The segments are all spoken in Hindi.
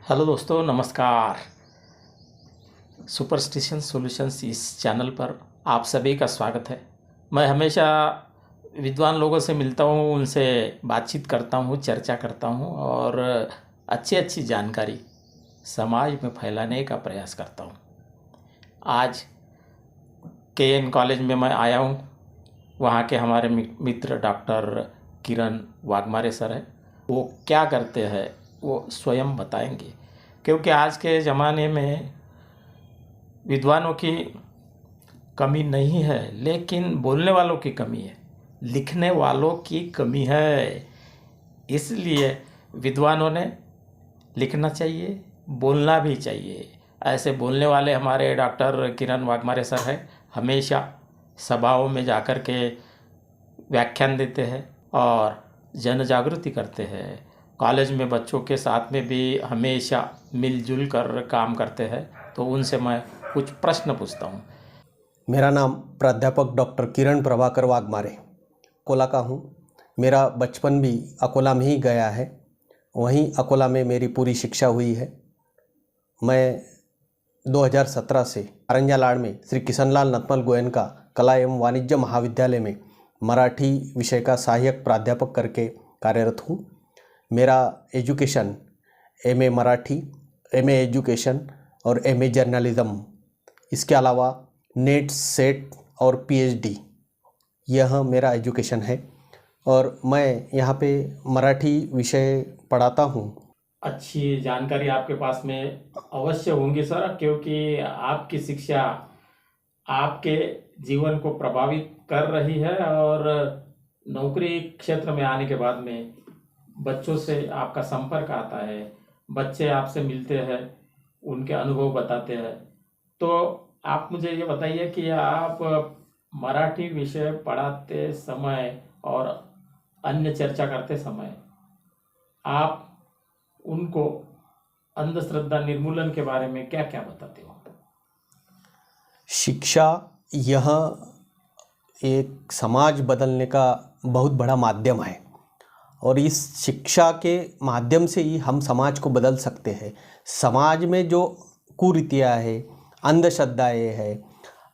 हेलो दोस्तों, नमस्कार। सुपरस्टिशन सॉल्यूशंस इस चैनल पर आप सभी का स्वागत है। मैं हमेशा विद्वान लोगों से मिलता हूँ, उनसे बातचीत करता हूँ, चर्चा करता हूँ और अच्छी जानकारी समाज में फैलाने का प्रयास करता हूँ। आज KN कॉलेज में मैं आया हूँ। वहाँ के हमारे मित्र डॉक्टर किरण वाघमारे सर हैं। वो क्या करते हैं वो स्वयं बताएंगे, क्योंकि आज के ज़माने में विद्वानों की कमी नहीं है, लेकिन बोलने वालों की कमी है, लिखने वालों की कमी है। इसलिए विद्वानों ने लिखना चाहिए, बोलना भी चाहिए। ऐसे बोलने वाले हमारे डॉक्टर किरण वाघमारे सर हैं। हमेशा सभाओं में जाकर के व्याख्यान देते हैं और जन जागृति करते हैं। कॉलेज में बच्चों के साथ में भी हमेशा मिलजुल कर काम करते हैं। तो उनसे मैं कुछ प्रश्न पूछता हूँ। मेरा नाम प्राध्यापक डॉक्टर किरण प्रभाकर वाघमारे अकोला का हूँ। मेरा बचपन भी अकोला में ही गया है। वहीं अकोला में मेरी पूरी शिक्षा हुई है। मैं 2017 से कारंजालाड़ में श्री किशनलाल नतमल गोयनका कला एवं वाणिज्य महाविद्यालय में मराठी विषय का सहायक प्राध्यापक करके कार्यरत हूँ। मेरा education MA Marathi, MA education और MA जर्नलिज्म, इसके अलावा नेट, सेट और PhD, यह मेरा एजुकेशन है और मैं यहाँ पे मराठी विषय पढ़ाता हूँ। अच्छी जानकारी आपके पास में अवश्य होंगी सर, क्योंकि आपकी शिक्षा आपके जीवन को प्रभावित कर रही है और नौकरी क्षेत्र में आने के बाद में बच्चों से आपका संपर्क आता है, बच्चे आपसे मिलते हैं, उनके अनुभव बताते हैं। तो आप मुझे ये बताइए कि आप मराठी विषय पढ़ाते समय और अन्य चर्चा करते समय आप उनको अंधश्रद्धा निर्मूलन के बारे में क्या क्या बताते हो? शिक्षा यह एक समाज बदलने का बहुत बड़ा माध्यम है और इस शिक्षा के माध्यम से ही हम समाज को बदल सकते हैं। समाज में जो कुरीतियाँ है, अंधश्रद्धाएँ है,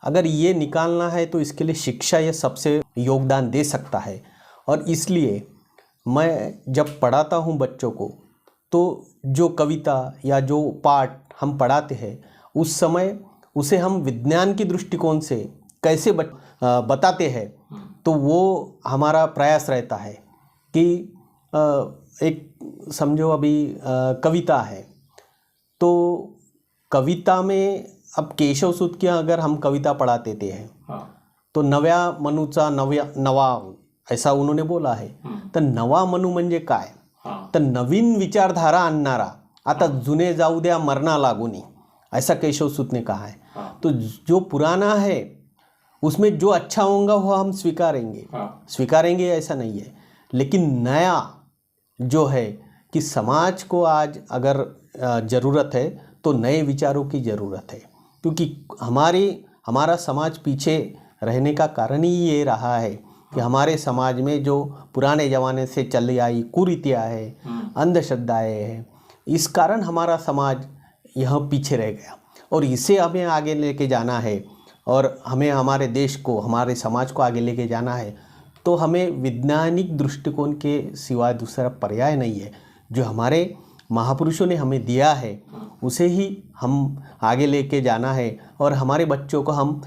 अगर ये निकालना है तो इसके लिए शिक्षा ये सबसे योगदान दे सकता है। और इसलिए मैं जब पढ़ाता हूँ बच्चों को, तो जो कविता या जो पाठ हम पढ़ाते हैं उस समय उसे हम विज्ञान की दृष्टिकोण से कैसे बताते हैं, तो वो हमारा प्रयास रहता है कि एक समझो अभी कविता है, तो कविता में अब केशव सूत की अगर हम कविता पढ़ाते थे तो नव्या मनूचा नवा ऐसा उन्होंने बोला है। तर नवा मनू म्हणजे काय, तर नवीन विचारधारा आणणारा, आता जुने जाऊ द्या मरना लागूनी, ऐसा केशव सूत ने कहा है। तो जो पुराना है उसमें जो अच्छा होगा वो हम स्वीकारेंगे ऐसा नहीं है, लेकिन नया जो है कि समाज को आज अगर ज़रूरत है तो नए विचारों की ज़रूरत है, क्योंकि हमारा समाज पीछे रहने का कारण ही ये रहा है कि हमारे समाज में जो पुराने ज़माने से चली आई कुरीतियाँ है, अंधश्रद्धाएँ हैं, इस कारण हमारा समाज यह पीछे रह गया और इसे हमें आगे लेके जाना है और हमें हमारे देश को, हमारे समाज को आगे लेके जाना है। तो हमें वैज्ञानिक दृष्टिकोण के सिवाय दूसरा पर्याय नहीं है। जो हमारे महापुरुषों ने हमें दिया है उसे ही हम आगे लेके जाना है और हमारे बच्चों को हम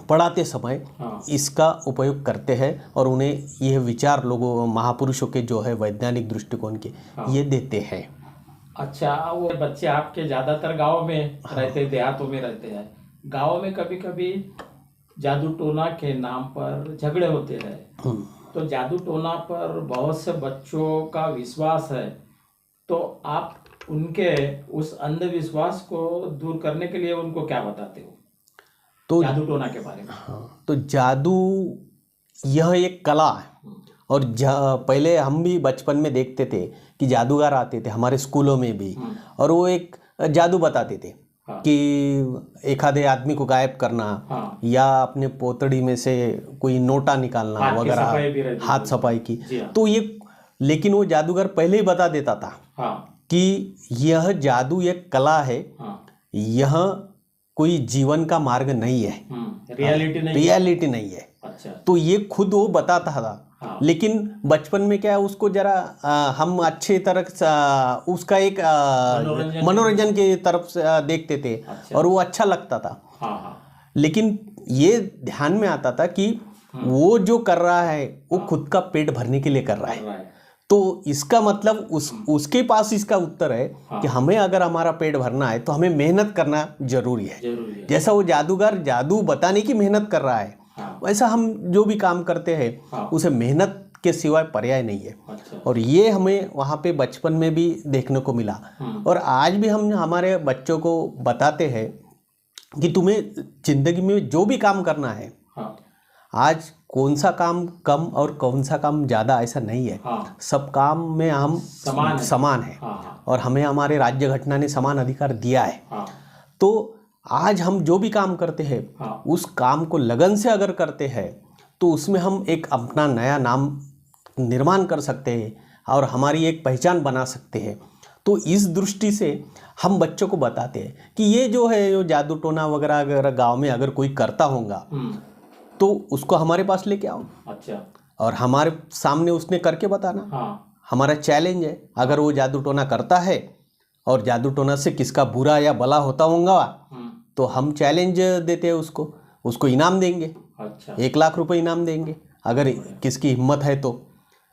पढ़ाते समय इसका उपयोग करते हैं और उन्हें यह विचार लोगों महापुरुषों के जो है वैज्ञानिक दृष्टिकोण के ये देते हैं। अच्छा, वो बच्चे आपके ज़्यादातर गाँव में रहते, देहातों में रहते हैं। गाँव में कभी कभी जादू टोना के नाम पर झगड़े होते हैं। तो जादू टोना पर बहुत से बच्चों का विश्वास है, तो आप उनके उस अंधविश्वास को दूर करने के लिए उनको क्या बताते हो तो जादू टोना के बारे में? तो जादू यह एक कला है और पहले हम भी बचपन में देखते थे कि जादूगर आते थे हमारे स्कूलों में भी और वो एक जादू बताते थे कि एखादे आदमी को गायब करना या अपने पोतड़ी में से कोई नोटा निकालना वगैरह, हाथ सफाई की। तो ये लेकिन वो जादूगर पहले ही बता देता था कि यह जादू एक कला है, हाँ। यह कोई जीवन का मार्ग नहीं है, रियलिटी नहीं है। अच्छा। तो ये खुद वो बताता था। हाँ। लेकिन बचपन में क्या है, उसको जरा हम अच्छे तरह से उसका एक मनोरंजन की तरफ से देखते थे। अच्छा। और वो अच्छा लगता था। हाँ। लेकिन ये ध्यान में आता था कि वो जो कर रहा है वो खुद का पेट भरने के लिए कर रहा है। तो इसका मतलब उसके पास इसका उत्तर है कि हमें अगर हमारा पेट भरना है तो हमें मेहनत करना जरूरी है। जैसा वो जादूगर जादू बताने की मेहनत कर रहा है, वैसा हम जो भी काम करते हैं उसे मेहनत के सिवाय पर्याय नहीं है। अच्छा। और ये हमें वहाँ पे बचपन में भी देखने को मिला। और आज भी हम हमारे बच्चों को बताते हैं कि तुम्हें जिंदगी में जो भी काम करना है, आज कौन सा काम कम और कौन सा काम ज़्यादा ऐसा नहीं है। सब काम में हम समान है। और हमें हमारे राज्य घटना ने समान अधिकार दिया है। तो आज हम जो भी काम करते हैं उस काम को लगन से अगर करते हैं तो उसमें हम एक अपना नया नाम निर्माण कर सकते हैं और हमारी एक पहचान बना सकते हैं। तो इस दृष्टि से हम बच्चों को बताते हैं कि ये जो है जो जादू टोना वगैरह अगर गांव में अगर कोई करता होगा तो उसको हमारे पास लेके आओ। अच्छा। और हमारे सामने उसने करके बताना। हमारा चैलेंज है, अगर वो जादू टोना करता है और जादू टोना से किसका बुरा या भला होता होगा तो हम चैलेंज देते हैं उसको इनाम देंगे। अच्छा। 1 लाख रुपए इनाम देंगे अगर किसकी हिम्मत है तो।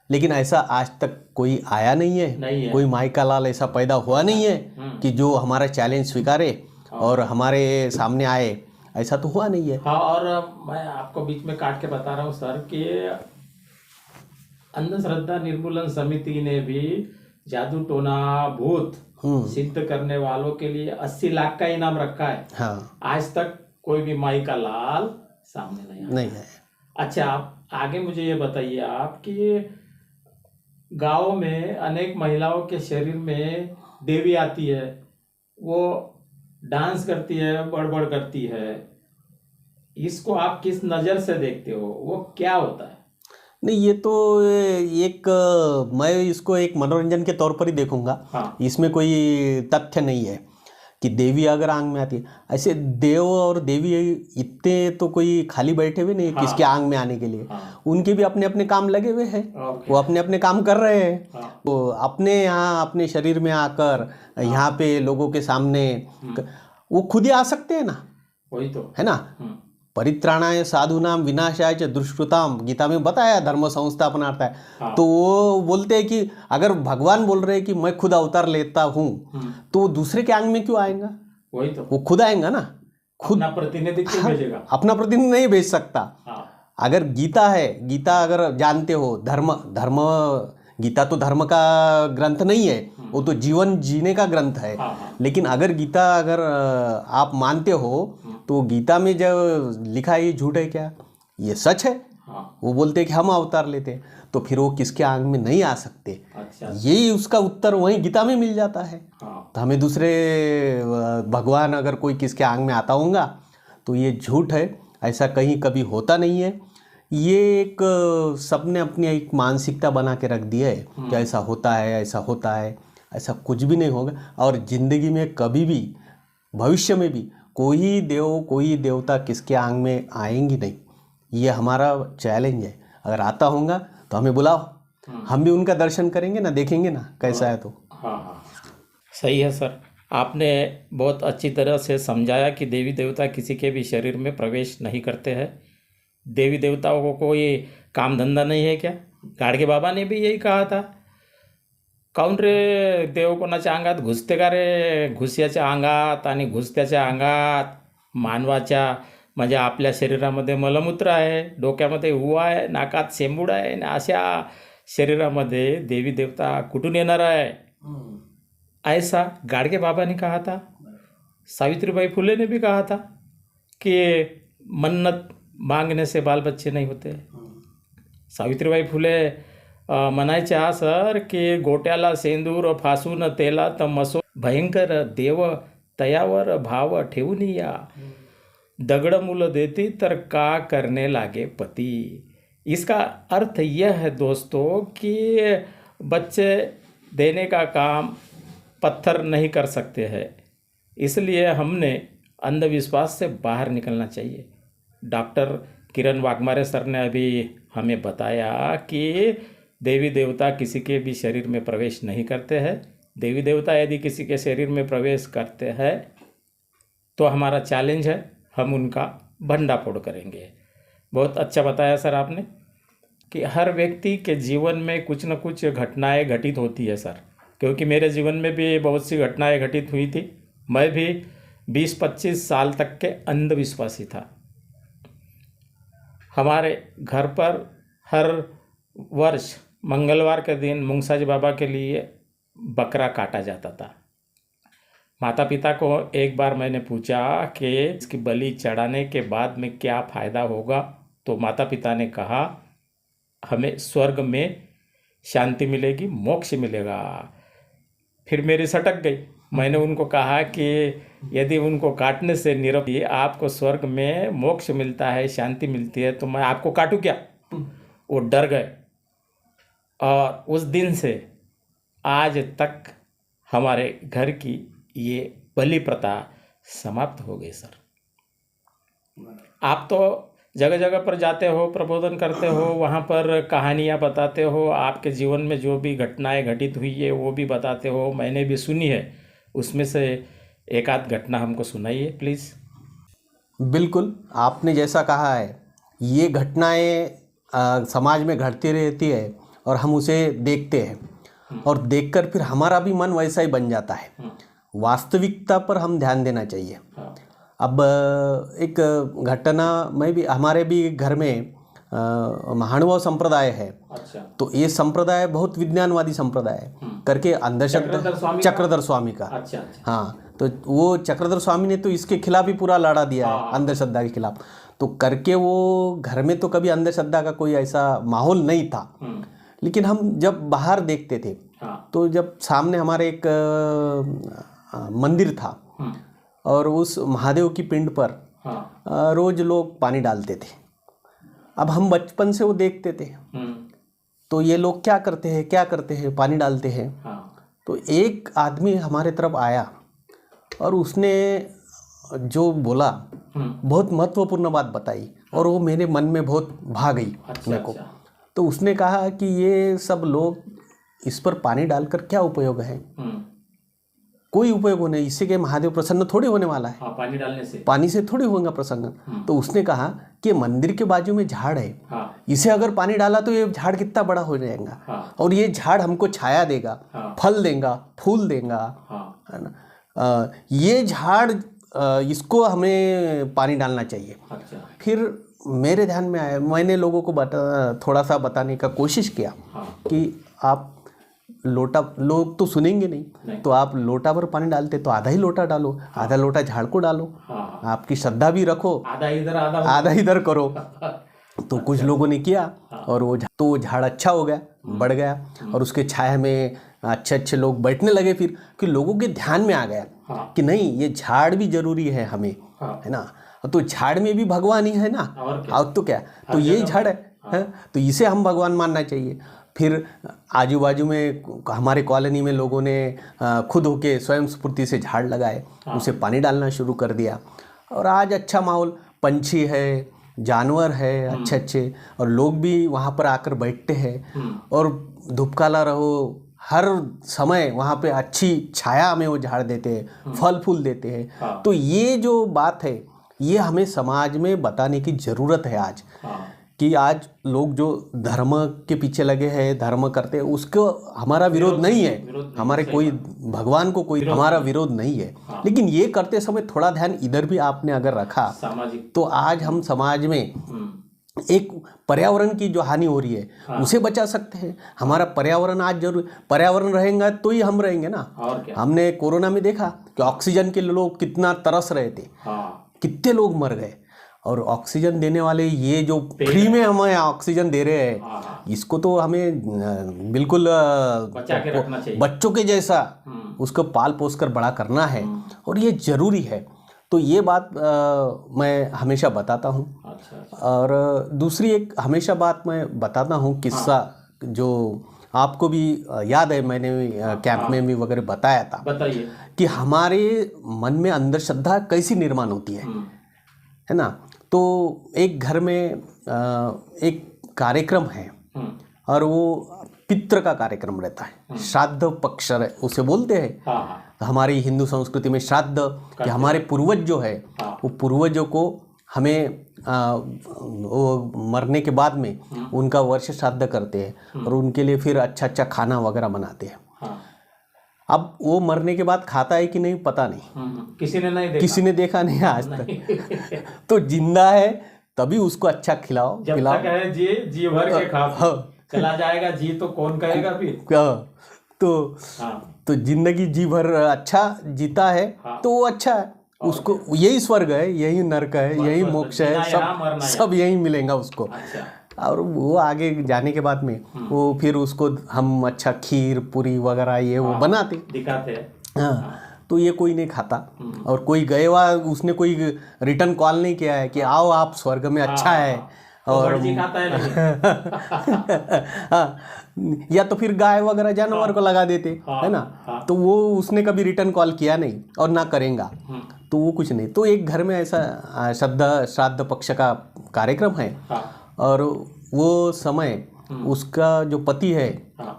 लेकिन ऐसा आज तक कोई आया नहीं है। कोई माई का लाल ऐसा पैदा हुआ नहीं है कि जो हमारा चैलेंज स्वीकारे और हमारे सामने आए, ऐसा तो हुआ नहीं है। हाँ। और मैं आपको बीच में काट के बता रहा हूँ सर कि अंधश्रद्धा निर्मूलन समिति ने भी जादू टोना भूत सिद्ध करने वालों के लिए 80 लाख का इनाम रखा है। हाँ। आज तक कोई भी माई का लाल सामने नहीं है। अच्छा, आप आगे मुझे ये बताइए आप कि गाँव में अनेक महिलाओं के शरीर में देवी आती है, वो डांस करती है, बड़बड़ करती है, इसको आप किस नज़र से देखते हो? वो क्या होता है? नहीं, ये तो एक मैं इसको एक मनोरंजन के तौर पर ही देखूंगा। इसमें कोई तथ्य नहीं है कि देवी अगर आंग में आती है। ऐसे देव और देवी इतने तो कोई खाली बैठे हुए नहीं किसके आंग में आने के लिए। उनके भी अपने अपने काम लगे हुए हैं। वो अपने अपने काम कर रहे हैं। वो अपने यहाँ अपने शरीर में आकर यहाँ पे लोगों के सामने वो खुद ही आ सकते हैं ना। वही तो है ना। परित्राणाय साधुनाम विनाशाय च दुष्कृताम, गीता में बताया धर्म संस्थापनार्थ है। तो वो बोलते हैं कि अगर भगवान बोल रहे हैं कि मैं खुद अवतार लेता हूँ तो दूसरे के आंग में क्यों आएगा? वही तो वो खुद आएगा ना। खुद अपना प्रतिनिधि क्यों भेजेगा? अपना प्रतिनिधि नहीं भेज सकता। अगर गीता है, गीता अगर जानते हो, धर्म गीता तो धर्म का ग्रंथ नहीं है, वो तो जीवन जीने का ग्रंथ है। लेकिन अगर गीता अगर आप मानते हो तो गीता में जो लिखा है ये झूठ है क्या? ये सच है। वो बोलते हैं कि हम अवतार लेते हैं, तो फिर वो किसके आंग में नहीं आ सकते। अच्छा। यही उसका उत्तर वहीं गीता में मिल जाता है। तो हमें दूसरे भगवान अगर कोई किसके आंग में आता होगा तो ये झूठ है, ऐसा कहीं कभी होता नहीं है। ये एक सबने अपनी एक मानसिकता बना के रख दी है कि ऐसा होता है, ऐसा होता है। ऐसा कुछ भी नहीं होगा। और ज़िंदगी में कभी भी भविष्य में भी कोई देव कोई देवता किसके आंग में आएंगी नहीं। ये हमारा चैलेंज है। अगर आता होगा तो हमें बुलाओ, हम भी उनका दर्शन करेंगे ना, देखेंगे ना कैसा है। तो हाँ, सही है सर। आपने बहुत अच्छी तरह से समझाया कि देवी देवता किसी के भी शरीर में प्रवेश नहीं करते हैं। देवी देवताओं को कोई काम धंधा नहीं है क्या? गाडगे बाबा ने भी यही कहा था, काऊन रे देव कोणाच्या अंगात घुसते का रे? घुस्याच्या अंगात आणि घुसत्याच्या अंगात मानवाच्या म्हणजे आपल्या शरीरामध्ये मलमूत्र आहे, डोक्यामध्ये हुवा आहे, नाकात शेंबूड आहे, आणि अशा शरीरामध्ये देवी देवता कुठून येणार आहे? ऐसा गाडगे बाबा ने कहा था। सावित्रीबाई फुले ने भी कहा था कि मन्नत मांगने से बाल बच्चे नहीं होते। सावित्रीबाई फुले म्हणायच्या सर की गोट्याला सेंदूर फासून तेलात मसो भयंकर देव तयावर भाव ठेवून या, दगड मुलं देती तर का करने लागे पति। इसका अर्थ यह है दोस्तों कि बच्चे देने का काम पत्थर नहीं कर सकते हैं। इसलिए हमने अंधविश्वास से बाहर निकलना चाहिए। डॉक्टर किरण वाघमारे सर ने अभी हमें बताया कि देवी देवता किसी के भी शरीर में प्रवेश नहीं करते हैं। देवी देवता यदि किसी के शरीर में प्रवेश करते हैं तो हमारा चैलेंज है, हम उनका भंडाफोड़ करेंगे। बहुत अच्छा बताया सर आपने कि हर व्यक्ति के जीवन में कुछ न कुछ घटनाएं घटित होती है सर, क्योंकि मेरे जीवन में भी बहुत सी घटनाएं घटित हुई थी। मैं भी 20-25 साल तक के अंधविश्वासी था। हमारे घर पर हर वर्ष मंगलवार के दिन मूंगसाजी बाबा के लिए बकरा काटा जाता था। माता पिता को एक बार मैंने पूछा कि इसकी बलि चढ़ाने के बाद में क्या फ़ायदा होगा, तो माता पिता ने कहा हमें स्वर्ग में शांति मिलेगी, मोक्ष मिलेगा। फिर मेरी सटक गई। मैंने उनको कहा कि यदि उनको काटने से निरप आपको स्वर्ग में मोक्ष मिलता है, शांति मिलती है, तो मैं आपको काटूं क्या? वो डर गए और उस दिन से आज तक हमारे घर की ये बलि प्रथा समाप्त हो गई सर। आप तो जगह जगह पर जाते हो, प्रबोधन करते हो, वहाँ पर कहानियाँ बताते हो, आपके जीवन में जो भी घटनाएं घटित हुई है वो भी बताते हो, मैंने भी सुनी है। उसमें से एक आध घटना हमको सुनाइए प्लीज़। बिल्कुल, आपने जैसा कहा है ये घटनाएं समाज में घटती रहती है और हम उसे देखते हैं और देखकर फिर हमारा भी मन वैसा ही बन जाता है। वास्तविकता पर हम ध्यान देना चाहिए। अब एक घटना में भी हमारे भी घर में महानुभाव संप्रदाय है। अच्छा। तो ये संप्रदाय बहुत विज्ञानवादी संप्रदाय है करके अंधश्रद्धा चक्रधर स्वामी का। अच्छा। हाँ, तो वो चक्रधर स्वामी ने तो इसके खिलाफ ही पूरा लड़ा दिया है, अंधश्रद्धा के खिलाफ। तो करके वो घर में तो कभी अंधश्रद्धा का कोई ऐसा माहौल नहीं था। लेकिन हम जब बाहर देखते थे तो जब सामने हमारे एक मंदिर था और उस महादेव की पिंड पर रोज लोग पानी डालते थे। अब हम बचपन से वो देखते थे। तो ये लोग क्या करते हैं, पानी डालते हैं। तो एक आदमी हमारे तरफ आया और उसने जो बोला बहुत महत्वपूर्ण बात बताई और वो मेरे मन में बहुत भा गई मेरे को। तो उसने कहा कि ये सब लोग इस पर पानी डालकर क्या उपयोग है? कोई उपयोग नहीं, इससे के महादेव प्रसन्न थोड़ी होने वाला है। पानी डालने से, पानी से थोड़ी होगा प्रसन्न। तो उसने कहा कि मंदिर के बाजू में झाड़ है, इसे अगर पानी डाला तो ये झाड़ कितना बड़ा हो जाएगा और ये झाड़ हमको छाया देगा, फल देगा, फूल देगा, है ना। ये झाड़ इसको हमें पानी डालना चाहिए। फिर मेरे ध्यान में आया, मैंने लोगों को थोड़ा सा बताने का कोशिश किया कि आप लोटा, लोग तो सुनेंगे नहीं, तो आप लोटा पर पानी डालते तो आधा ही लोटा डालो, आधा लोटा झाड़ को डालो। आपकी श्रद्धा भी रखो, आधा इधर करो। तो कुछ लोगों ने किया और वो झाड़ अच्छा हो गया, बढ़ गया और उसके छाया में अच्छे लोग बैठने लगे। फिर कि लोगों के ध्यान में आ गया कि नहीं, ये झाड़ भी जरूरी है हमें, है ना। तो झाड़ में भी भगवान ही है ना, और तो क्या, तो ये झाड़ है, तो इसे हम भगवान मानना चाहिए। फिर आजू बाजू में हमारे कॉलोनी में लोगों ने खुद होके स्वयं स्फूर्ति से झाड़ लगाए, उसे पानी डालना शुरू कर दिया और आज अच्छा माहौल, पंछी है, जानवर है अच्छे, और लोग भी वहाँ पर आकर बैठते हैं और धूपकाला रहो, हर समय वहाँ पे अच्छी छाया में वो झाड़ देते हैं, फल फूल देते हैं। तो ये जो बात है ये हमें समाज में बताने की ज़रूरत है आज, कि आज लोग जो धर्म के पीछे लगे हैं, धर्म करते हैं, उसको हमारा विरोध नहीं है, हमारे कोई भगवान को कोई हमारा विरोध नहीं है। लेकिन ये करते समय थोड़ा ध्यान इधर भी आपने अगर रखा तो आज हम समाज में एक पर्यावरण की जो हानि हो रही है उसे बचा सकते हैं। हमारा पर्यावरण आज जरूर, पर्यावरण रहेगा तो ही हम रहेंगे ना। हमने कोरोना में देखा कि ऑक्सीजन के लोग कितना तरस रहे थे, कितने लोग मर गए। और ऑक्सीजन देने वाले ये जो फ्री में हमें ऑक्सीजन दे रहे हैं, इसको तो हमें बिल्कुल बचा के रखना चाहिए, बच्चों के जैसा उसको पाल पोस कर बड़ा करना है और ये जरूरी है। तो ये बात मैं हमेशा बताता हूँ। और दूसरी एक हमेशा बात मैं बताता हूँ, किस्सा जो आपको भी याद है, मैंने कैंप में भी वगैरह बताया था। बताइए। कि हमारे मन में अंधश्रद्धा कैसी निर्माण होती है ना। तो एक घर में एक कार्यक्रम है और वो पितृ का कार्यक्रम रहता है, श्राद्ध पक्ष उसे बोलते हैं। तो हमारी हिंदू संस्कृति में श्राद्ध कि हमारे पूर्वज जो है वो पूर्वजों को हमें वो मरने के बाद में उनका वर्ष श्राद्ध करते हैं और उनके लिए फिर अच्छा अच्छा खाना वगैरह बनाते हैं। अब वो मरने के बाद खाता है कि नहीं पता नहीं, किसी ने देखा नहीं आज तक। तो जिंदा है तभी उसको अच्छा खिलाओ जब पिलाओ। तक है जी भर के खा, चला जाएगा जी तो कौन कहेगा फिर। तो जिंदगी जी भर अच्छा जीता है तो वो अच्छा है, उसको यही स्वर्ग है, यही नरक है, यही मोक्ष है, सब यही मिलेगा उसको। और वो आगे जाने के बाद में वो फिर उसको हम अच्छा खीर पूरी वगैरह ये वो बनाते दिखाते हैं। हाँ, तो ये कोई नहीं खाता। और कोई गए हुआ उसने कोई रिटर्न कॉल नहीं किया है कि आओ आप स्वर्ग में अच्छा है। और खाता है हाँ, या तो फिर गाय वगैरह जानवर को लगा देते है ना। तो वो उसने कभी रिटर्न कॉल किया नहीं और ना करेगा, तो वो कुछ नहीं। तो एक घर में ऐसा श्राद्ध पक्ष का कार्यक्रम है और वो समय उसका जो पति है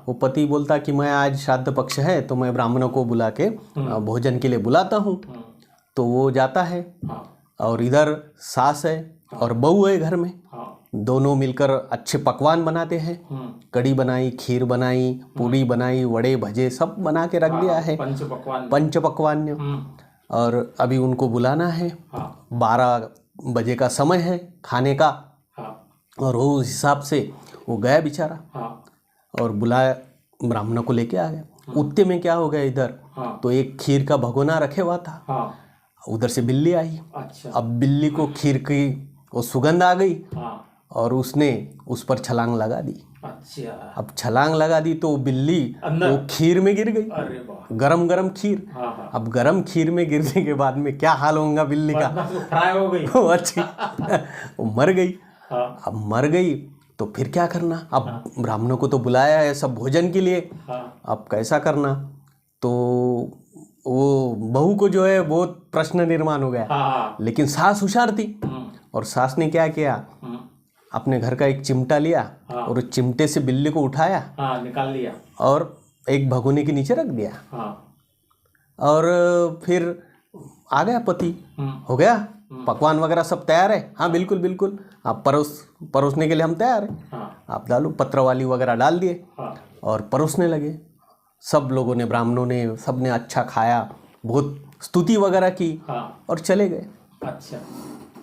वो पति बोलता कि मैं आज श्राद्ध पक्ष है तो मैं ब्राह्मणों को बुला के भोजन के लिए बुलाता हूँ। तो वो जाता है और इधर सास है और बहू है घर में, दोनों मिलकर अच्छे पकवान बनाते हैं। कड़ी बनाई, खीर बनाई, पूरी बनाई, वड़े भजे सब बना के रख दिया है, पंच पकवान। और अभी उनको बुलाना है, 12 बजे का समय है खाने का। और वो उस हिसाब से वो गया बेचारा और बुलाया, ब्राह्मणों को लेके आ गया। उतने में क्या हो गया इधर, तो एक खीर का भगोना रखे हुआ था, उधर से बिल्ली आई। अब बिल्ली को खीर की वो सुगंध आ गई और उसने उस पर छलांग लगा दी। अब छलांग लगा दी तो बिल्ली वो खीर में गिर गई, गरम गरम खीर। अब गरम खीर में गिरने के बाद में क्या हाल होगा बिल्ली का, फ्राई हो गई वो अच्छी वो मर गई। अब मर गई तो फिर क्या करना, अब ब्राह्मणों को तो बुलाया है सब भोजन के लिए, अब कैसा करना। तो वो बहू को जो है बहुत प्रश्न निर्माण हो गया। लेकिन सास होशियार थी और सास ने क्या किया, अपने घर का एक चिमटा लिया और उस चिमटे से बिल्ली को उठाया, निकाल लिया और एक भगोने के नीचे रख दिया। और फिर आ गया पति, हो गया पकवान वगैरह सब तैयार है। हाँ बिल्कुल बिल्कुल, आप परोसने के लिए हम तैयार हैं, आप डालो। पत्रवाली वगैरह डाल दिए और परोसने लगे। सब लोगों ने, ब्राह्मणों ने, सब ने अच्छा खाया, बहुत स्तुति वगैरह की और चले गए। अच्छा,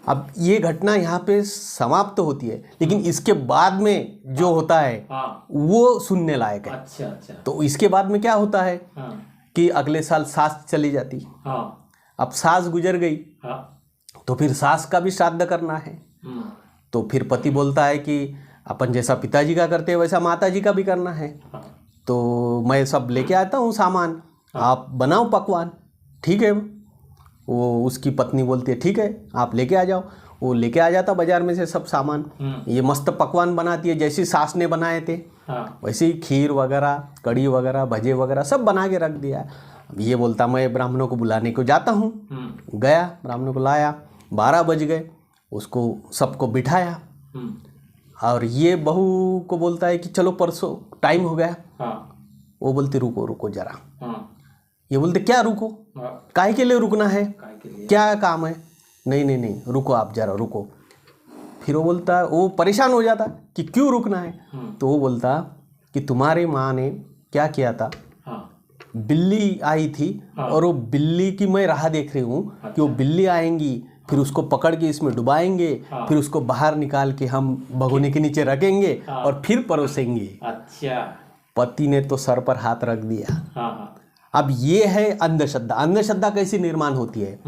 अब ये घटना यहाँ पे समाप्त होती है, लेकिन इसके बाद में जो होता है वो सुनने लायक है। अच्छा अच्छा। तो इसके बाद में क्या होता है कि अगले साल सास चली जाती। अब सास गुजर गई तो फिर सास का भी श्राद्ध करना है। तो फिर पति बोलता है कि अपन जैसा पिताजी का करते हैं वैसा माताजी का भी करना है, तो मैं सब लेके आता हूँ सामान, आप बनाओ पकवान। ठीक है, वो उसकी पत्नी बोलती है ठीक है आप लेके आ जाओ। वो लेके आ जाता बाजार में से सब सामान, ये मस्त पकवान बनाती है जैसी सास ने बनाए थे वैसे ही, खीर वगैरह, कड़ी वगैरह, भजे वगैरह सब बना के रख दिया। अब ये बोलता मैं ब्राह्मणों को बुलाने को जाता हूँ। गया, ब्राह्मणों को लाया, 12 बज गए, उसको सबको बिठाया और ये बहू को बोलता है कि चलो परसों टाइम हो गया। वो बोलते रुको रुको जरा। ये बोलते क्या रुको, काहे के लिए रुकना है, क्या काम है। नहीं नहीं नहीं रुको आप जरा रुको। फिर वो बोलता, वो परेशान हो जाता कि क्यों रुकना है। तो वो बोलता कि तुम्हारी माँ ने क्या किया था, बिल्ली आई थी और वो बिल्ली की मैं राह देख रही हूँ कि वो बिल्ली आएंगी, फिर उसको पकड़ के इसमें डुबाएंगे, फिर उसको बाहर निकाल के हम भगोने के नीचे रखेंगे और फिर परोसेंगे। अच्छा, पति ने तो सर पर हाथ रख दिया। अब ये है अंधश्रद्धा। अंधश्रद्धा कैसी निर्माण होती है,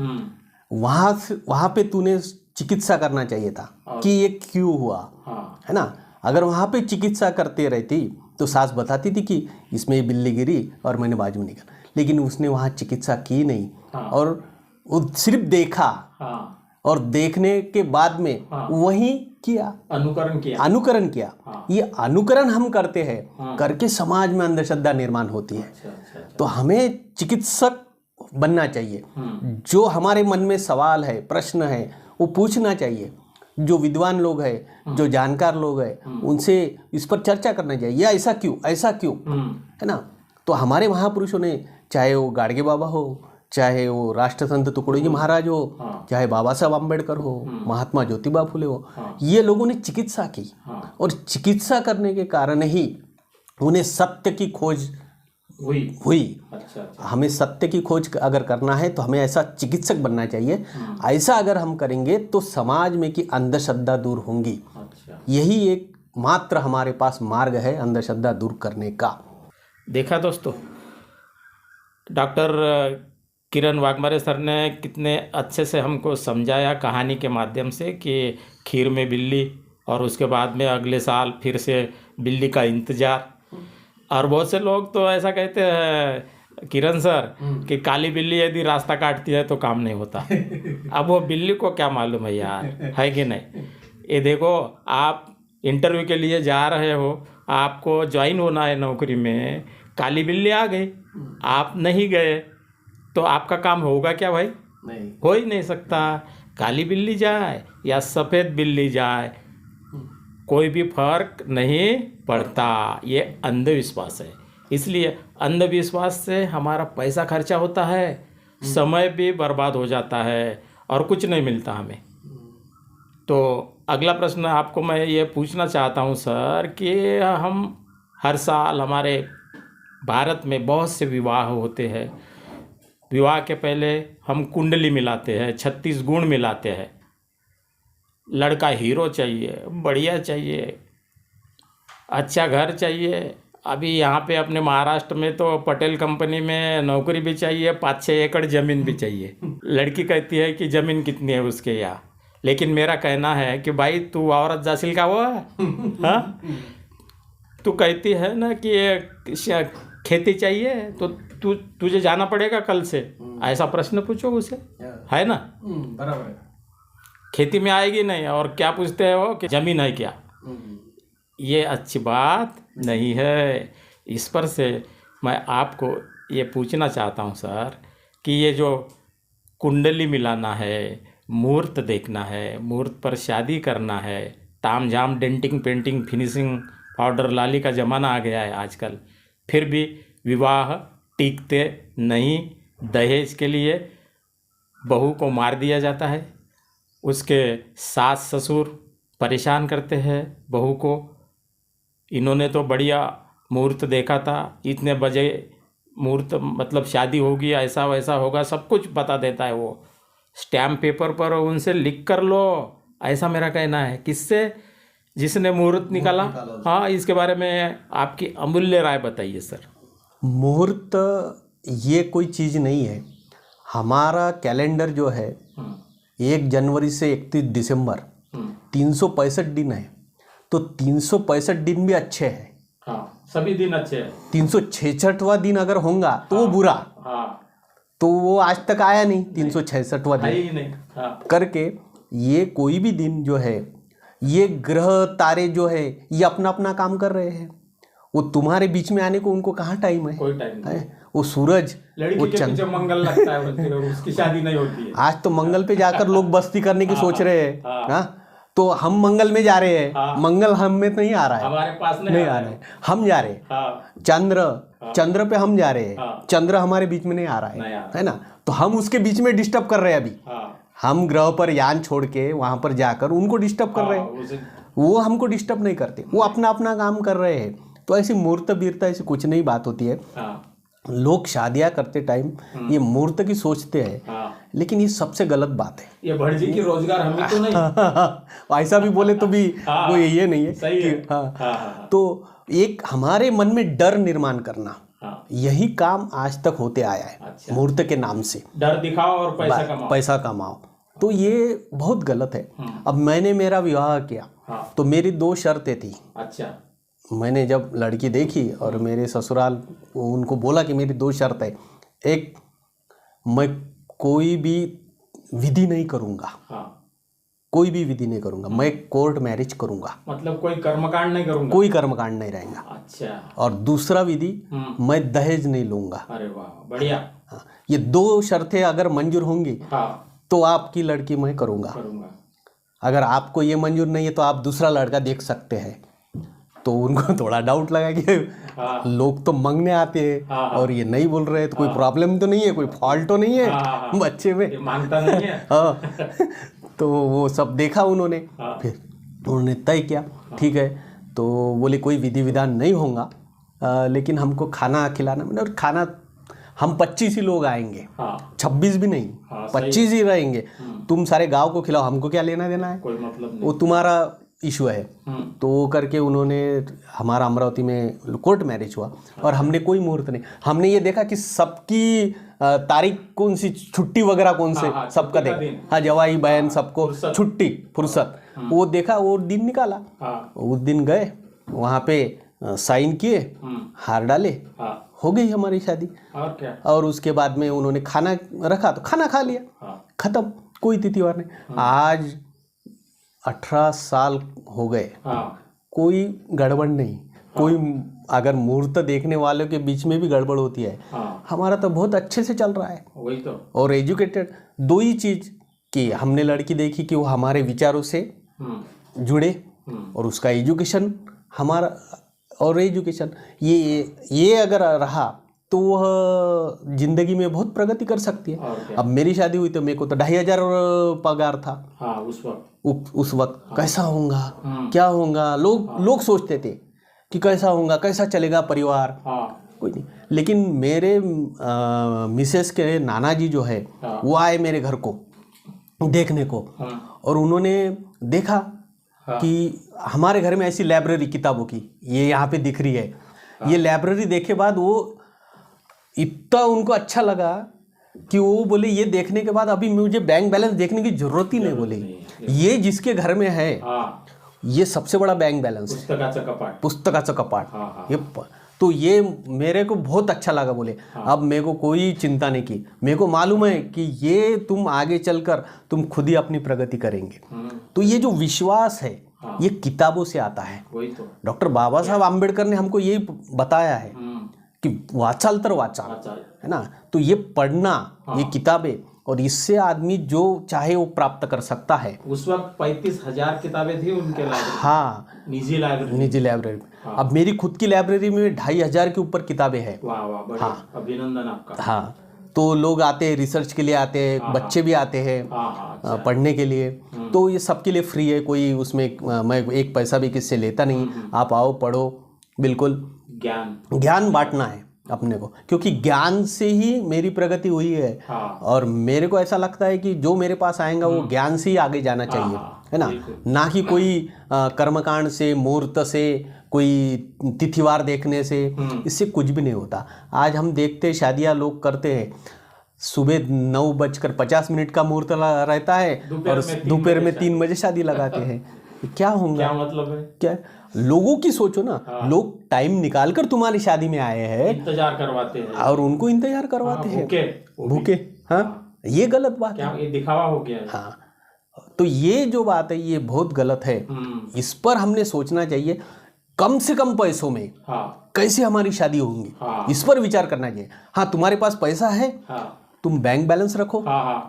वहाँ पे तूने चिकित्सा करना चाहिए था कि ये क्यों हुआ, है ना। अगर वहाँ पे चिकित्सा करते रहती तो सास बताती थी कि इसमें ये बिल्ली गिरी और मैंने बाजू में निकाला, लेकिन उसने वहाँ चिकित्सा की नहीं और वो सिर्फ देखा और देखने के बाद में हाँ। वही किया, अनुकरण किया। हाँ। ये अनुकरण हम करते हैं, हाँ। करके समाज में अंधश्रद्धा निर्माण होती है। अच्छा। तो हमें चिकित्सक बनना चाहिए। जो हमारे मन में सवाल है, प्रश्न है, वो पूछना चाहिए। जो विद्वान लोग हैं, जो जानकार लोग हैं, उनसे इस पर चर्चा करना चाहिए। या ऐसा क्यों, है ना। तो हमारे महापुरुषों ने, चाहे वो गाडगे बाबा हो, चाहे वो राष्ट्रसंत तुकडोजी महाराज हो, चाहे बाबा साहब अम्बेडकर हो, महात्मा ज्योतिबा फुले हो, ये लोगों ने चिकित्सा की। और चिकित्सा करने के कारण ही उन्हें सत्य की खोज हुई। अच्छा। हमें सत्य की खोज अगर करना है तो हमें ऐसा चिकित्सक बनना चाहिए। ऐसा अगर हम करेंगे तो समाज में की अंधश्रद्धा दूर होंगी। अच्छा। यही एक मात्र हमारे पास मार्ग है अंधश्रद्धा दूर करने का। देखा दोस्तों, डॉक्टर किरण वाघमारे सर ने कितने अच्छे से हमको समझाया कहानी के माध्यम से कि खीर में बिल्ली, और उसके बाद में अगले साल फिर से बिल्ली का इंतजार। और बहुत से लोग तो ऐसा कहते हैं किरण सर कि काली बिल्ली यदि रास्ता काटती है तो काम नहीं होता। अब वो बिल्ली को क्या मालूम है यार, है कि नहीं। ये देखो, आप इंटरव्यू के लिए जा रहे हो, आपको ज्वाइन होना है नौकरी में, काली बिल्ली आ गई, आप नहीं गए तो आपका काम होगा क्या भाई? नहीं, हो ही नहीं सकता। काली बिल्ली जाए या सफ़ेद बिल्ली जाए, कोई भी फर्क नहीं पड़ता। ये अंधविश्वास है। इसलिए अंधविश्वास से हमारा पैसा खर्चा होता है, समय भी बर्बाद हो जाता है और कुछ नहीं मिलता हमें। तो अगला प्रश्न आपको मैं ये पूछना चाहता हूँ सर कि हम हर साल हमारे भारत में बहुत से विवाह होते हैं। विवाह के पहले हम कुंडली मिलाते हैं, 36 गुण मिलाते हैं। लड़का हीरो चाहिए, बढ़िया चाहिए, अच्छा घर चाहिए। अभी यहाँ पे अपने महाराष्ट्र में तो पटेल कंपनी में नौकरी भी चाहिए, 5-6 एकड़ ज़मीन भी चाहिए। लड़की कहती है कि ज़मीन कितनी है उसके यहाँ, लेकिन मेरा कहना है कि भाई तू औरत जासिल का वो है, हाँ? तू कहती है ना कि खेती चाहिए तो तुझे जाना पड़ेगा कल से, ऐसा प्रश्न पूछो उसे, है ना। बराबर है। खेती में आएगी नहीं, और क्या पूछते हो कि ज़मीन है क्या। ये अच्छी बात नहीं है। इस पर से मैं आपको ये पूछना चाहता हूँ सर कि ये जो कुंडली मिलाना है, मुहूर्त देखना है, मुहूर्त पर शादी करना है, ताम झाम डेंटिंग पेंटिंग फिनिशिंग पाउडर लाली का ज़माना आ गया है आजकल, फिर भी विवाह टिकते नहीं। दहेज के लिए बहू को मार दिया जाता है, उसके सास ससुर परेशान करते हैं बहू को। इन्होंने तो बढ़िया मुहूर्त देखा था, इतने बजे मुहूर्त मतलब शादी होगी, ऐसा वैसा होगा, सब कुछ बता देता है वो। स्टैम्प पेपर पर उनसे लिख कर लो, ऐसा मेरा कहना है। किससे? जिसने मुहूर्त निकाला। हाँ, इसके बारे में आपकी अमूल्य राय बताइए सर। मुहूर्त ये कोई चीज़ नहीं है। हमारा कैलेंडर जो है 1 जनवरी से 31 दिसंबर 365 दिन है। तो 365 दिन भी अच्छे हैं। हाँ, सभी दिन अच्छे हैं। 366वां दिन अगर होगा तो वो बुरा। हाँ, तो वो आज तक आया नहीं 366वां दिन ही नहीं। हाँ। करके ये कोई भी दिन जो है, ये ग्रह तारे जो है ये अपना अपना काम कर रहे हैं। वो तुम्हारे बीच में आने को उनको कहाँ टाइम है? कोई टाइम नहीं। वो सूरज, लड़की वो के पीछे मंगल लगता है, उसकी शादी नहीं होती है। आज तो मंगल पे जाकर लोग बस्ती करने की सोच रहे हैं। हाँ। हाँ, तो हम मंगल में जा रहे हैं। हाँ। मंगल हम में नहीं आ रहा है, हमारे पास नहीं आ रहा है, हम जा रहे हैं। हाँ। चंद्र पे हम जा रहे हैं। हाँ। चंद्र हमारे बीच में नहीं आ रहा है ना। तो हम उसके बीच में डिस्टर्ब कर रहे हैं अभी। हाँ। हम ग्रह पर यान छोड़ के वहां पर जाकर उनको डिस्टर्ब कर रहे हैं। वो हमको डिस्टर्ब नहीं करते, वो अपना अपना काम कर रहे हैं। तो ऐसी मूर्त वीरता ऐसी कुछ नहीं बात होती है। हाँ। लोग शादियां करते टाइम ये मूर्त की सोचते हैं। हाँ। लेकिन ये सबसे गलत बात है। ये भटजी की रोजगार हमें तो नहीं। ऐसा भी बोले तो भी हाँ, कोई ये नहीं है। सही है। हाँ। हाँ। तो एक हमारे मन में डर निर्माण करना, हाँ। यही काम आज तक होते आया है। अच्छा। मूर्त के नाम से डर दिखाओ और पैसा कमाओ। तो ये बहुत गलत है। अब मैंने मेरा विवाह किया। हाँ। तो मेरी 2 शर्तें थी। अच्छा। मैंने जब लड़की देखी और मेरे ससुराल उनको बोला कि मेरी 2 शर्त है। एक, मैं कोई भी विधि नहीं करूँगा, हाँ, कोई भी विधि नहीं करूँगा, मैं कोर्ट मैरिज करूँगा, मतलब कोई कर्मकांड नहीं करूंगा। कोई कर्मकांड नहीं रहेगा। अच्छा। और दूसरा विधि, मैं दहेज नहीं लूँगा। अरे वाह, बढ़िया। हाँ, ये 2 शर्तें अगर मंजूर होंगी हाँ, तो आपकी लड़की मैं करूँगा। अगर आपको ये मंजूर नहीं है तो आप दूसरा लड़का देख सकते हैं। तो उनको थोड़ा डाउट लगा कि हाँ, लोग तो मांगने आते हैं हाँ, और ये नहीं बोल रहे हैं, तो कोई प्रॉब्लम तो नहीं है, कोई फॉल्ट तो नहीं है हाँ, बच्चे में, ये मांगता नहीं है। हाँ। तो वो सब देखा उन्होंने, हाँ, फिर उन्होंने तय किया, ठीक है। तो बोले कोई विधि विधान नहीं होगा, लेकिन हमको खाना खिलाना, मैंने और खाना हम 25 ही लोग आएंगे, हाँ, 26 भी नहीं, हाँ, सही 25 ही रहेंगे। तुम सारे गांव को खिलाओ, हमको क्या लेना देना है, कोई मतलब नहीं। वो तुम्हारा इशू है। तो वो करके उन्होंने, हमारा अमरावती में कोर्ट मैरिज हुआ और हमने कोई मुहूर्त नहीं, हमने ये देखा कि सबकी तारीख कौन सी, छुट्टी वगैरह कौन से, हाँ, सबका छुट्टी का देखा, दिन। हाँ, जवाई बहन सबको फुर्सत। छुट्टी फुर्सत, वो देखा, वो दिन निकाला। हाँ, उस दिन गए वहाँ पे, साइन किए, हार डाले, हाँ, हो गई हमारी शादी। और क्या। और उसके बाद में उन्होंने खाना रखा तो खाना खा लिया, हाँ, खत्म, कोई तिथिवार नहीं। आज 18 साल हो गए, हाँ, कोई गड़बड़ नहीं, कोई अगर मुहूर्त देखने वालों के बीच में भी गड़बड़ होती है, हाँ, हमारा तो बहुत अच्छे से चल रहा है। वही तो। और एजुकेटेड, 2 ही चीज़ कि हमने लड़की देखी कि वो हमारे विचारों से जुड़े, और उसका एजुकेशन हमारा, और एजुकेशन ये अगर रहा तो वह जिंदगी में बहुत प्रगति कर सकती है। और क्या। अब मेरी शादी हुई तो मेरे को तो 2,500 पगार था। हाँ, उस वक्त। उस वक्त कैसा होगा, क्या होगा, लोग सोचते थे कि कैसा होगा, कैसा चलेगा परिवार, हाँ, कोई नहीं। लेकिन मेरे मिसेस के नाना जी जो है, वो आए मेरे घर को देखने को, और उन्होंने देखा कि हमारे घर में ऐसी लाइब्रेरी किताबों की, ये यहाँ पे दिख रही है, ये लाइब्रेरी देखे बाद वो इतना उनको अच्छा लगा कि वो बोले ये देखने के बाद अभी मुझे बैंक बैलेंस देखने की जरूरत ही नहीं, बोले ये जिसके घर में है, ये सबसे बड़ा बैंक बैलेंस है, पुस्तकाचं कपाट। ये तो ये मेरे को बहुत अच्छा लगा, बोले अब मेरे को कोई चिंता नहीं की, मेरे को मालूम है कि ये तुम आगे चलकर तुम खुद ही अपनी प्रगति करेंगे। तो ये जो विश्वास है, ये किताबों से आता है। वही तो। डॉक्टर बाबा साहब आम्बेडकर ने हमको यही बताया है कि वाचाल तर वाचाल, है ना। तो ये पढ़ना, ये किताबें, और इससे आदमी जो चाहे वो प्राप्त कर सकता है। उस वक्त 35,000 किताबें थी उनके लाइब्रेरी। हाँ, निजी लाइब्रेरी में। अब मेरी खुद की लाइब्रेरी में 2,500 के ऊपर किताबें हैं। वाह वाह, बढ़िया। हाँ, अभिनंदन आपका। हाँ, तो लोग आते हैं, रिसर्च के लिए आते हैं, बच्चे भी आते हैं पढ़ने के लिए। तो ये सबके लिए फ्री है, कोई उसमें मैं एक पैसा भी किससे लेता नहीं। आप आओ, पढ़ो, बिल्कुल ज्ञान बांटना है अपने को, क्योंकि ज्ञान से ही मेरी प्रगति हुई है। और मेरे को ऐसा लगता है कि जो मेरे पास आएगा वो ज्ञान से ही आगे जाना चाहिए, है ना, ना कि कोई कर्मकांड से, मुहूर्त से, कोई तिथिवार देखने से, इससे कुछ भी नहीं होता। आज हम देखते हैं शादियाँ लोग करते हैं, सुबह 9:50 का मुहूर्त रहता है और दोपहर में 3 बजे शादी लगाते हैं। क्या होगा, क्या मतलब है, क्या लोगों की सोचो ना। लोग टाइम निकाल कर तुम्हारी शादी में आए हैं, इंतजार करवाते हैं, और उनको इंतजार करवाते हैं भूखे। हाँ, ये गलत बात है, ये दिखावा हो गया है। हाँ, तो ये जो बात है ये बहुत गलत है। इस पर हमने सोचना चाहिए, कम से कम पैसों में कैसे हमारी शादी होंगी, इस पर विचार करना चाहिए। हाँ, तुम्हारे पास पैसा है, तुम बैंक बैलेंस रखो,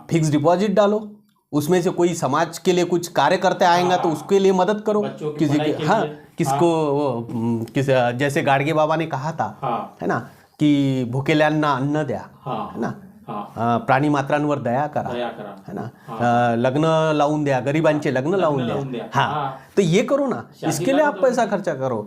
फिक्स डिपॉजिट डालो, उसमें से कोई समाज के लिए कुछ कार्य करते आएगा तो उसके लिए मदद करो, किसी के, हाँ, किसको जैसे गाडगे बाबा ने कहा था, है ना, कि भुकेल्यांना अन्न द्या, है ना, प्राणी मात्रांवर दया करा, है ना, लग्न लावून द्या, गरिबांचे लग्न लावून द्या। हाँ, तो ये करो ना, इसके लिए आप पैसा खर्चा करो।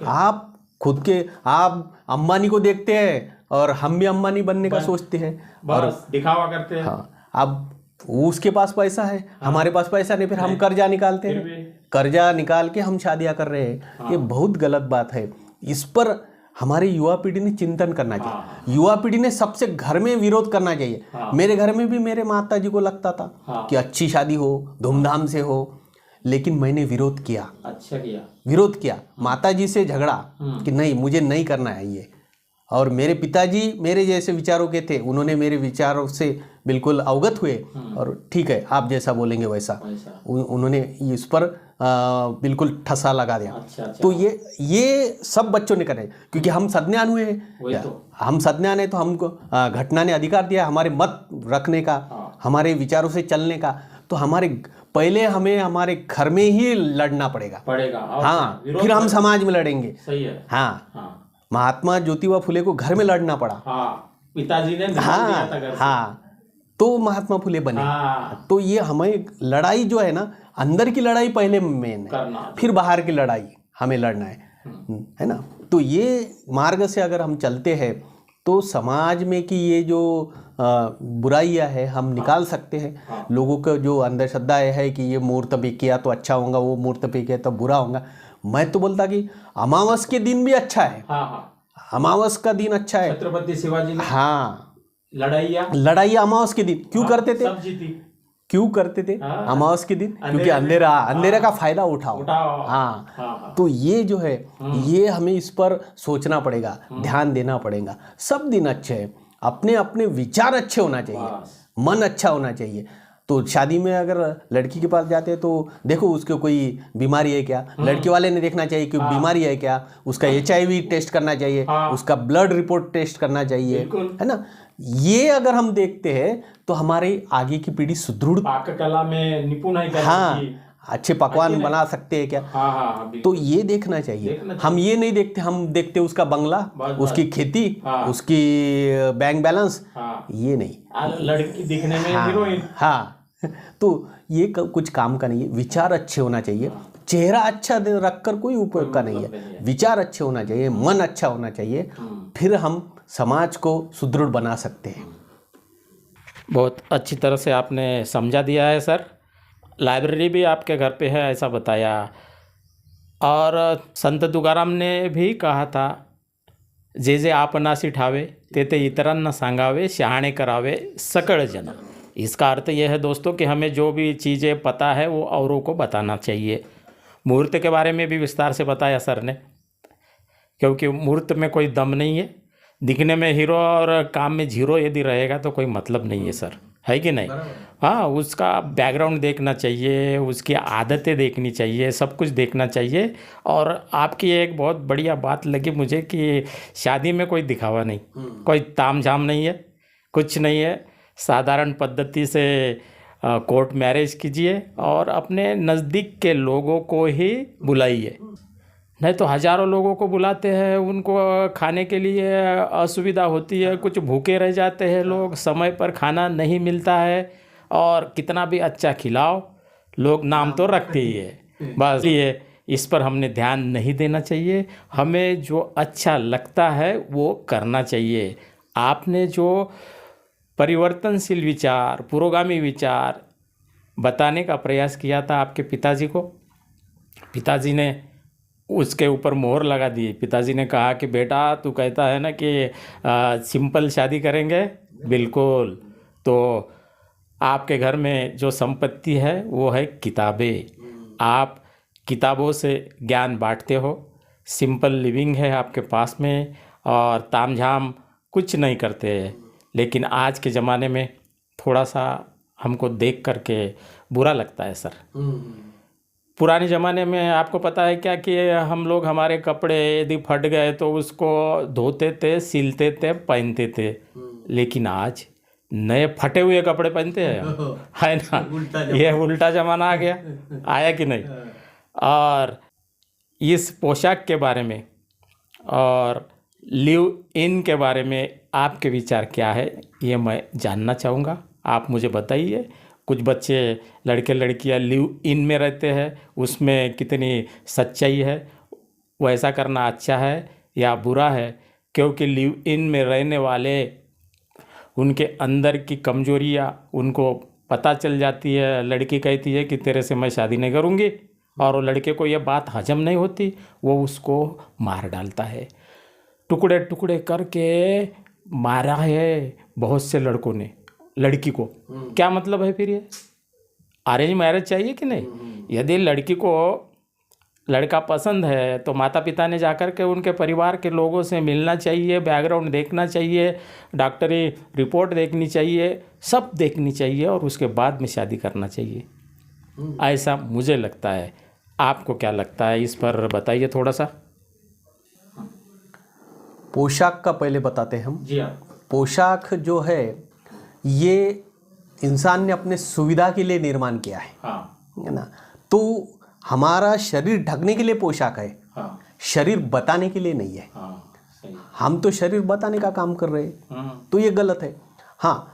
आप खुद के, आप अंबानी को देखते हैं और हम भी अंबानी बनने का सोचते हैं और दिखावा करते हैं। हाँ, अब उसके पास पैसा है, हमारे पास पैसा नहीं, फिर हम कर्जा निकालते हैं, कर्जा निकाल के हम शादियां कर रहे हैं। ये बहुत गलत बात है। इस पर हमारी युवा पीढ़ी ने चिंतन करना चाहिए। युवा पीढ़ी ने सबसे घर में विरोध करना चाहिए। मेरे घर में भी मेरे माता जी को लगता था कि अच्छी शादी हो, धूमधाम से हो, लेकिन मैंने विरोध किया। अच्छा किया, विरोध किया, माता जी से झगड़ा कि नहीं, मुझे नहीं करना है ये। और मेरे पिताजी मेरे जैसे विचारों के थे, उन्होंने मेरे विचारों से बिल्कुल अवगत हुए और ठीक है आप जैसा बोलेंगे वैसा उन्होंने इस पर बिल्कुल ठसा लगा दिया। अच्छा। तो ये सब बच्चों ने करे क्योंकि हम सज्ञान हुए हैं, हम सज्ञान है तो हमको घटना ने अधिकार दिया हमारे मत रखने का, हमारे विचारों से चलने का। तो पहले हमें हमारे घर में ही लड़ना पड़ेगा। हाँ, फिर हम समाज में लड़ेंगे। सही है। हाँ, महात्मा ज्योतिबा फुले को घर में लड़ना पड़ा। पिताजी ने दिया था घर से। हाँ, तो महात्मा फुले बने। तो ये हमें लड़ाई जो है ना, अंदर की लड़ाई पहले मेन है, फिर बाहर की लड़ाई हमें लड़ना है ना। तो ये मार्ग से अगर हम चलते हैं तो समाज में की ये जो बुराइयां है हम निकाल सकते हैं। लोगों का जो अंधश्रद्धा है कि ये मुहूर्त पे किया तो अच्छा होगा, वो मुहूर्त पे किया तो बुरा होगा। मैं तो बोलता कि अमावस के दिन भी अच्छा है। अमावस का दिन अच्छा है। छत्रपति शिवाजी ने लड़ाई अमावस के दिन क्यों करते थे? क्यों करते थे अमावस के दिन? क्योंकि अंधेरा का फायदा उठाओ। हाँ, तो ये जो है ये हमें इस पर सोचना पड़ेगा, ध्यान देना पड़ेगा। सब दिन अच्छे हैं, अपने अपने विचार अच्छे होना चाहिए, मन अच्छा होना चाहिए। तो शादी में अगर लड़की के पास जाते हैं तो देखो उसको कोई बीमारी है क्या, लड़के वाले ने देखना चाहिए कि बीमारी है क्या, उसका HIV टेस्ट करना चाहिए, उसका ब्लड रिपोर्ट टेस्ट करना चाहिए, है ना। ये अगर हम देखते हैं तो हमारी आगे की पीढ़ी सुदृढ़, पाककला में निपुण है। हाँ, अच्छे पकवान बना सकते हैं क्या। तो ये देखना चाहिए। हम ये नहीं देखते, हम देखते उसका बंगला, उसकी खेती, उसकी बैंक बैलेंस, ये नहीं, लड़की दिखने में हीरोइन। हाँ, तो ये कुछ काम का नहीं है। विचार अच्छे होना चाहिए। चेहरा अच्छा रखकर कोई उपयोग का नहीं है। विचार अच्छे होना चाहिए, मन अच्छा होना चाहिए, फिर हम समाज को सुदृढ़ बना सकते हैं। बहुत अच्छी तरह से आपने समझा दिया है सर। लाइब्रेरी भी आपके घर पे है ऐसा बताया, और संत तुकाराम ने भी कहा था, जे जे आपनासी ठावे ते ते इतरांना सांगावे, शहाणे करावे सकळ जन। इसका अर्थ यह है दोस्तों कि हमें जो भी चीज़ें पता है वो औरों को बताना चाहिए। मुहूर्त के बारे में भी विस्तार से बताया सर ने, क्योंकि मुहूर्त में कोई दम नहीं है। दिखने में हीरो और काम में जीरो यदि रहेगा तो कोई मतलब नहीं है सर, है कि नहीं? हाँ, उसका बैकग्राउंड देखना चाहिए, उसकी आदतें देखनी चाहिए, सब कुछ देखना चाहिए। और आपकी एक बहुत बढ़िया बात लगी मुझे कि शादी में कोई दिखावा नहीं, कोई ताम झाम नहीं है, कुछ नहीं है। साधारण पद्धति से कोर्ट मैरिज कीजिए और अपने नज़दीक के लोगों को ही बुलाइए। नहीं तो हज़ारों लोगों को बुलाते हैं, उनको खाने के लिए असुविधा होती है, कुछ भूखे रह जाते हैं लोग, समय पर खाना नहीं मिलता है, और कितना भी अच्छा खिलाओ लोग नाम तो रखते ही है। बस ये इस पर हमने ध्यान नहीं देना चाहिए। हमें जो अच्छा लगता है वो करना चाहिए। आपने जो परिवर्तनशील विचार, पुरोगामी विचार बताने का प्रयास किया था आपके पिताजी को, पिताजी ने उसके ऊपर मोहर लगा दी। पिताजी ने कहा कि बेटा तू कहता है ना कि सिंपल शादी करेंगे, बिल्कुल, तो आपके घर में जो संपत्ति है वो है किताबें। आप किताबों से ज्ञान बांटते हो, सिंपल लिविंग है आपके पास में, और तामझाम कुछ नहीं करते। लेकिन आज के ज़माने में थोड़ा सा हमको देख करके बुरा लगता है सर। पुराने ज़माने में आपको पता है क्या कि हम लोग हमारे कपड़े यदि फट गए तो उसको धोते थे, सिलते थे, पहनते थे। लेकिन आज नए फटे हुए कपड़े पहनते हैं, है ना। ये उल्टा ज़माना आ गया, आया कि नहीं। और इस पोशाक के बारे में और लिव इन के बारे में आपके विचार क्या है, ये मैं जानना चाहूँगा। आप मुझे बताइए। कुछ बच्चे, लड़के लड़कियां लिव इन में रहते हैं, उसमें कितनी सच्चाई है, वैसा करना अच्छा है या बुरा है? क्योंकि लिव इन में रहने वाले, उनके अंदर की कमजोरियां उनको पता चल जाती है। लड़की कहती है कि तेरे से मैं शादी नहीं करूँगी, और वो लड़के को ये बात हजम नहीं होती, वो उसको मार डालता है। टुकड़े टुकड़े करके मारा है बहुत से लड़कों ने लड़की को। क्या मतलब है फिर? ये अरेंज मैरिज चाहिए कि नहीं? यदि लड़की को लड़का पसंद है तो माता पिता ने जाकर के उनके परिवार के लोगों से मिलना चाहिए, बैकग्राउंड देखना चाहिए, डॉक्टरी रिपोर्ट देखनी चाहिए, सब देखनी चाहिए और उसके बाद में शादी करना चाहिए, ऐसा मुझे लगता है। आपको क्या लगता है इस पर बताइए थोड़ा सा। पोशाक का पहले बताते हैं हम। जी हाँ। पोशाक जो है ये इंसान ने अपने सुविधा के लिए निर्माण किया है, हाँ। है ना। तो हमारा शरीर ढकने के लिए पोशाक है, हाँ। शरीर बताने के लिए नहीं है। हाँ, सही। हम तो शरीर बताने का काम कर रहे हैं, हाँ। तो ये गलत है। हाँ,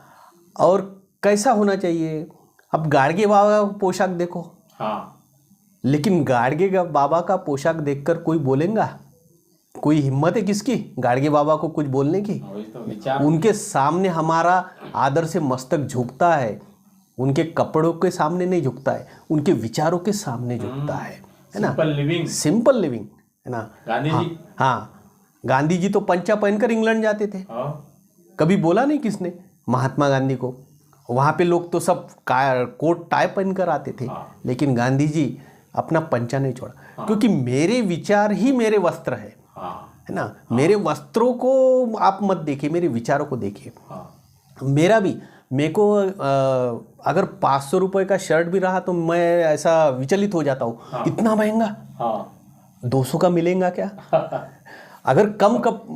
और कैसा होना चाहिए, अब गाड़गे बाबा का पोशाक देखो, हाँ। लेकिन गाड़गे बाबा का पोशाक देखकर कोई बोलेगा? कोई हिम्मत है किसकी गाड़गे बाबा को कुछ बोलने की? वही तो विचार। उनके सामने हमारा आदर से मस्तक झुकता है, उनके कपड़ों के सामने नहीं झुकता है, उनके विचारों के सामने झुकता है ना। Simple living. सिंपल लिविंग, है ना। गांधी जी। हाँ, गांधी जी तो पंचा पहनकर इंग्लैंड जाते थे, कभी बोला नहीं किसने महात्मा गांधी को। वहाँ पे लोग तो सब कोट टाई पहनकर आते थे, लेकिन गांधी जी अपना पंचा नहीं छोड़ा, क्योंकि मेरे विचार ही मेरे वस्त्र है ना। मेरे वस्त्रों को आप मत देखिए, मेरे विचारों को देखिए। मेरा भी, मेरे को अगर 500 रुपये का शर्ट भी रहा तो मैं ऐसा विचलित हो जाता हूँ, इतना महंगा, 200 का मिलेगा क्या? अगर कम कप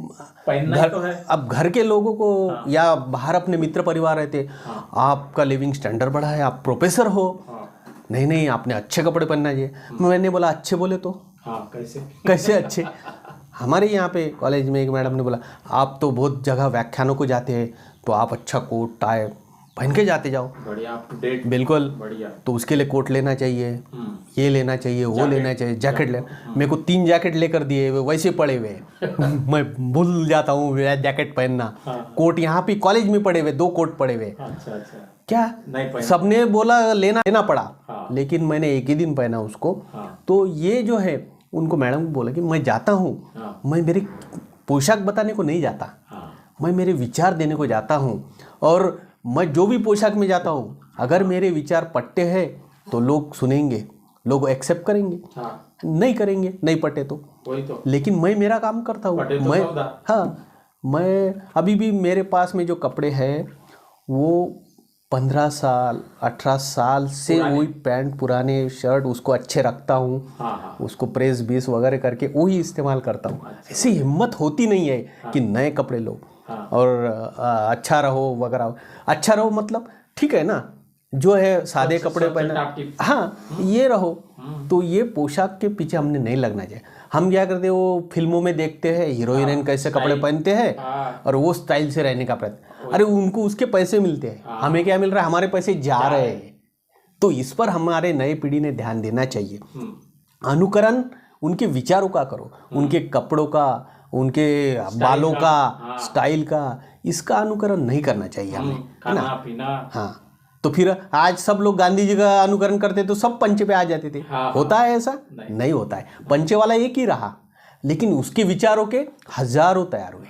घर तो है। अब घर के लोगों को या बाहर अपने मित्र परिवार रहते, आपका लिविंग स्टैंडर्ड बढ़ा है, आप प्रोफेसर हो, नहीं नहीं आपने अच्छे कपड़े पहनना चाहिए। मैंने बोला अच्छे बोले तो कैसे अच्छे? हमारे यहाँ पे कॉलेज में एक मैडम ने बोला आप तो बहुत जगह व्याख्यानों को जाते हैं, तो आप अच्छा कोट टाई पहन के जाते जाओ, बढ़िया, अप टू डेट, बिल्कुल बढ़िया। तो उसके लिए कोट लेना चाहिए, ये लेना चाहिए, वो लेना चाहिए, जैकेट ले। मेरे को 3 जैकेट लेकर दिए, वैसे पड़े हुए मैं भूल जाता हूँ जैकेट पहनना। कोट यहाँ पे कॉलेज में पड़े हुए, 2 कोट पड़े हुए। अच्छा। क्या सबने बोला लेना पड़ा, लेकिन मैंने एक ही दिन पहना उसको। तो ये जो है, उनको मैडम को बोला कि मैं जाता हूँ, मैं मेरे पोशाक बताने को नहीं जाता, मैं मेरे विचार देने को जाता हूँ। और मैं जो भी पोशाक में जाता हूँ, अगर मेरे विचार पट्टे हैं तो लोग सुनेंगे, लोग एक्सेप्ट करेंगे, नहीं करेंगे नहीं पट्टे तो वही तो। लेकिन मैं मेरा काम करता हूँ, मैं मैं अभी भी मेरे पास में जो कपड़े हैं वो 15 साल 18 साल से वही पैंट, पुराने शर्ट, उसको अच्छे रखता हूँ, उसको प्रेस बीस वगैरह करके वही इस्तेमाल करता हूँ। ऐसी हिम्मत होती नहीं है कि नए कपड़े लो और अच्छा रहो वगैरह। अच्छा रहो मतलब ठीक है ना, जो है सादे कपड़े पहना, हाँ ये रहो। तो ये पोशाक के पीछे हमने नहीं लगना चाहिए। हम क्या करते हैं, वो फिल्मों में देखते हैं हीरो हीरोइन कैसे कपड़े पहनते हैं और वो स्टाइल से रहने का प्रयत्न। अरे उनको उसके पैसे मिलते हैं, हमें क्या मिल रहा है? हमारे पैसे जा रहे हैं। तो इस पर हमारे नए पीढ़ी ने ध्यान देना चाहिए। अनुकरण उनके विचारों का करो, उनके कपड़ों का, उनके बालों का, स्टाइल का, इसका अनुकरण नहीं करना चाहिए हमें, है ना। हाँ, तो फिर आज सब लोग गांधी जी का अनुकरण करते तो सब पंचे पे आ जाते थे। होता है ऐसा? नहीं होता है। पंचे वाला एक ही रहा, लेकिन उसके विचारों के हजारों तैयार हुए,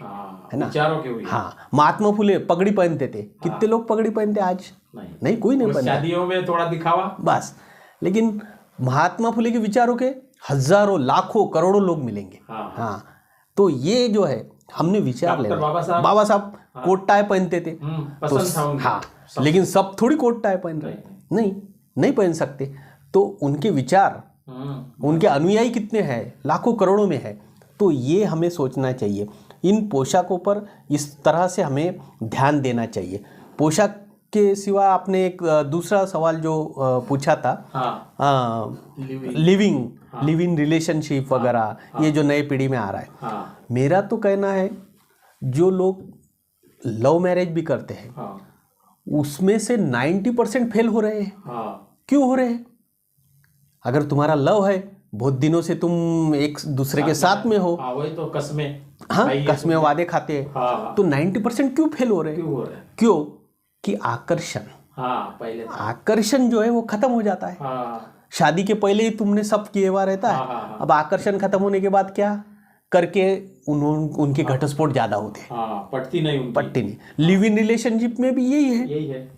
है ना। विचारों के हुए। हाँ, महात्मा फुले पगड़ी पहनते थे, कितने लोग पगड़ी पहनते आज? नहीं, कोई नहीं पहनता, शादियों में थोड़ा दिखावा बस। लेकिन महात्मा फुले के विचारों के हजारों, लाखों, करोड़ों लोग मिलेंगे। हाँ, तो ये जो है हमने विचार ले, बाबा साहब कोट टाई पहनते थे तो हाँ, लेकिन सब थोड़ी कोट टाई पहन रहे, नहीं पहन सकते। तो उनके विचार, उनके अनुयायी कितने हैं? लाखों करोड़ों में है। तो ये हमें सोचना चाहिए, इन पोशाकों पर इस तरह से हमें ध्यान देना चाहिए। पोशाक के सिवा आपने एक दूसरा सवाल जो पूछा था, लिव इन रिलेशनशिप वगैरह, ये जो नए पीढ़ी में आ रहा है, मेरा तो कहना है जो लोग लव मैरिज भी करते हैं उसमें से 90% फेल हो रहे हैं। क्यों हो रहे हैं? अगर तुम्हारा लव है, बहुत दिनों से तुम एक दूसरे के साथ में हो, वही तो कसमें, कसमें वादे खाते हैं, तो 90% क्यों फेल हो रहे हैं? क्यों? कि आकर्षण, पहले आकर्षण जो है वो खत्म हो जाता है। शादी के पहले ही तुमने सब किए हुआ रहता है, अब आकर्षण खत्म होने के बाद क्या करके उनके घटस्फोट ज्यादा होते हैं, पटती नहीं। लिव इन रिलेशनशिप में भी यही है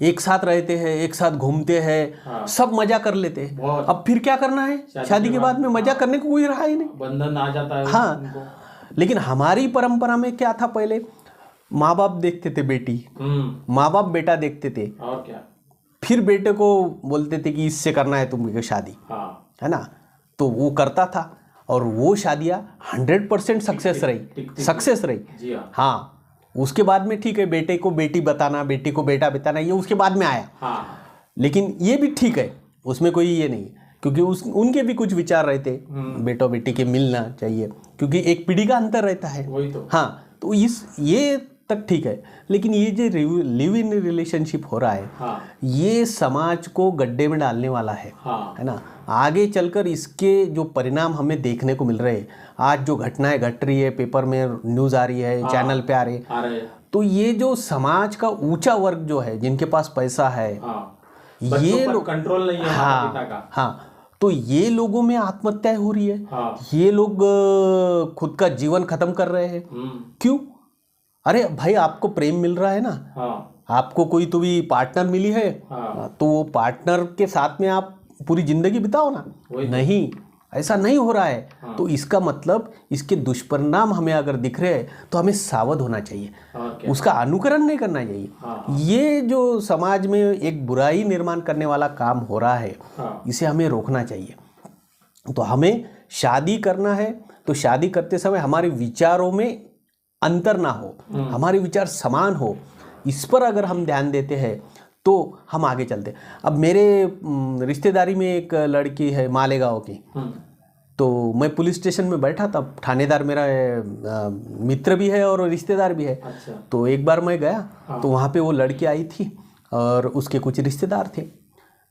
एक साथ रहते हैं, एक साथ घूमते हैं, हाँ। सब मजा कर लेते हैं। बहुत। अब फिर क्या करना है, शादी के बाद में मजा करने को कोई रहा ही नहीं। बंधन आ जाता है हाँ। उनको। लेकिन हमारी परंपरा में क्या था, पहले माँ बाप देखते थे बेटी, माँ बाप बेटा देखते थे, और क्या। फिर बेटे को बोलते थे कि इससे करना है तुमको शादी, हाँ। है ना। तो वो करता था और वो शादियाँ 100% सक्सेस रही। जी हाँ। हाँ, उसके बाद में ठीक है, बेटे को बेटी बताना, बेटी को बेटा बताना, ये उसके बाद में आया। हाँ। लेकिन ये भी ठीक है, उसमें कोई ये नहीं, क्योंकि उनके भी कुछ विचार रहते, बेटा बेटी के मिलना चाहिए, क्योंकि एक पीढ़ी का अंतर रहता है। वही तो। हाँ, तो ये तक ठीक है। लेकिन ये जो लिव इन रिलेशनशिप हो रहा है, हाँ। ये समाज को गड्ढे में डालने वाला है। हाँ। है ना। आगे चलकर इसके जो परिणाम हमें देखने को मिल रहे हैं, आज जो घटनाएं घट रही है, पेपर में न्यूज़ आ रही है, चैनल पे आ रहे, तो ये जो समाज का ऊंचा वर्ग जो है, जिनके पास पैसा है, ये लोग कंट्रोल नहीं है माता पिता का। हाँ, तो ये लोगों में आत्महत्याएं हो रही है। ये लोग खुद का जीवन खत्म कर रहे हैं। क्यों? अरे भाई, आपको प्रेम मिल रहा है ना, आपको कोई तो भी पार्टनर मिली है, तो वो पार्टनर के साथ में आप पूरी जिंदगी बिताओ ना। नहीं, ऐसा नहीं हो रहा है। तो इसका मतलब इसके दुष्परिणाम हमें अगर दिख रहे हैं तो हमें सावध होना चाहिए, उसका अनुकरण नहीं करना चाहिए। ये जो समाज में एक बुराई निर्माण करने वाला काम हो रहा है, इसे हमें रोकना चाहिए। तो हमें शादी करना है तो शादी करते समय हमारे विचारों में अंतर ना हो, हमारे विचार समान हो, इस पर अगर हम ध्यान देते हैं तो हम आगे चलते। अब मेरे रिश्तेदारी में एक लड़की है मालेगांव की, तो मैं पुलिस स्टेशन में बैठा था, थानेदार मेरा मित्र भी है और रिश्तेदार भी है। अच्छा। तो एक बार मैं गया, तो वहाँ पे वो लड़की आई थी और उसके कुछ रिश्तेदार थे।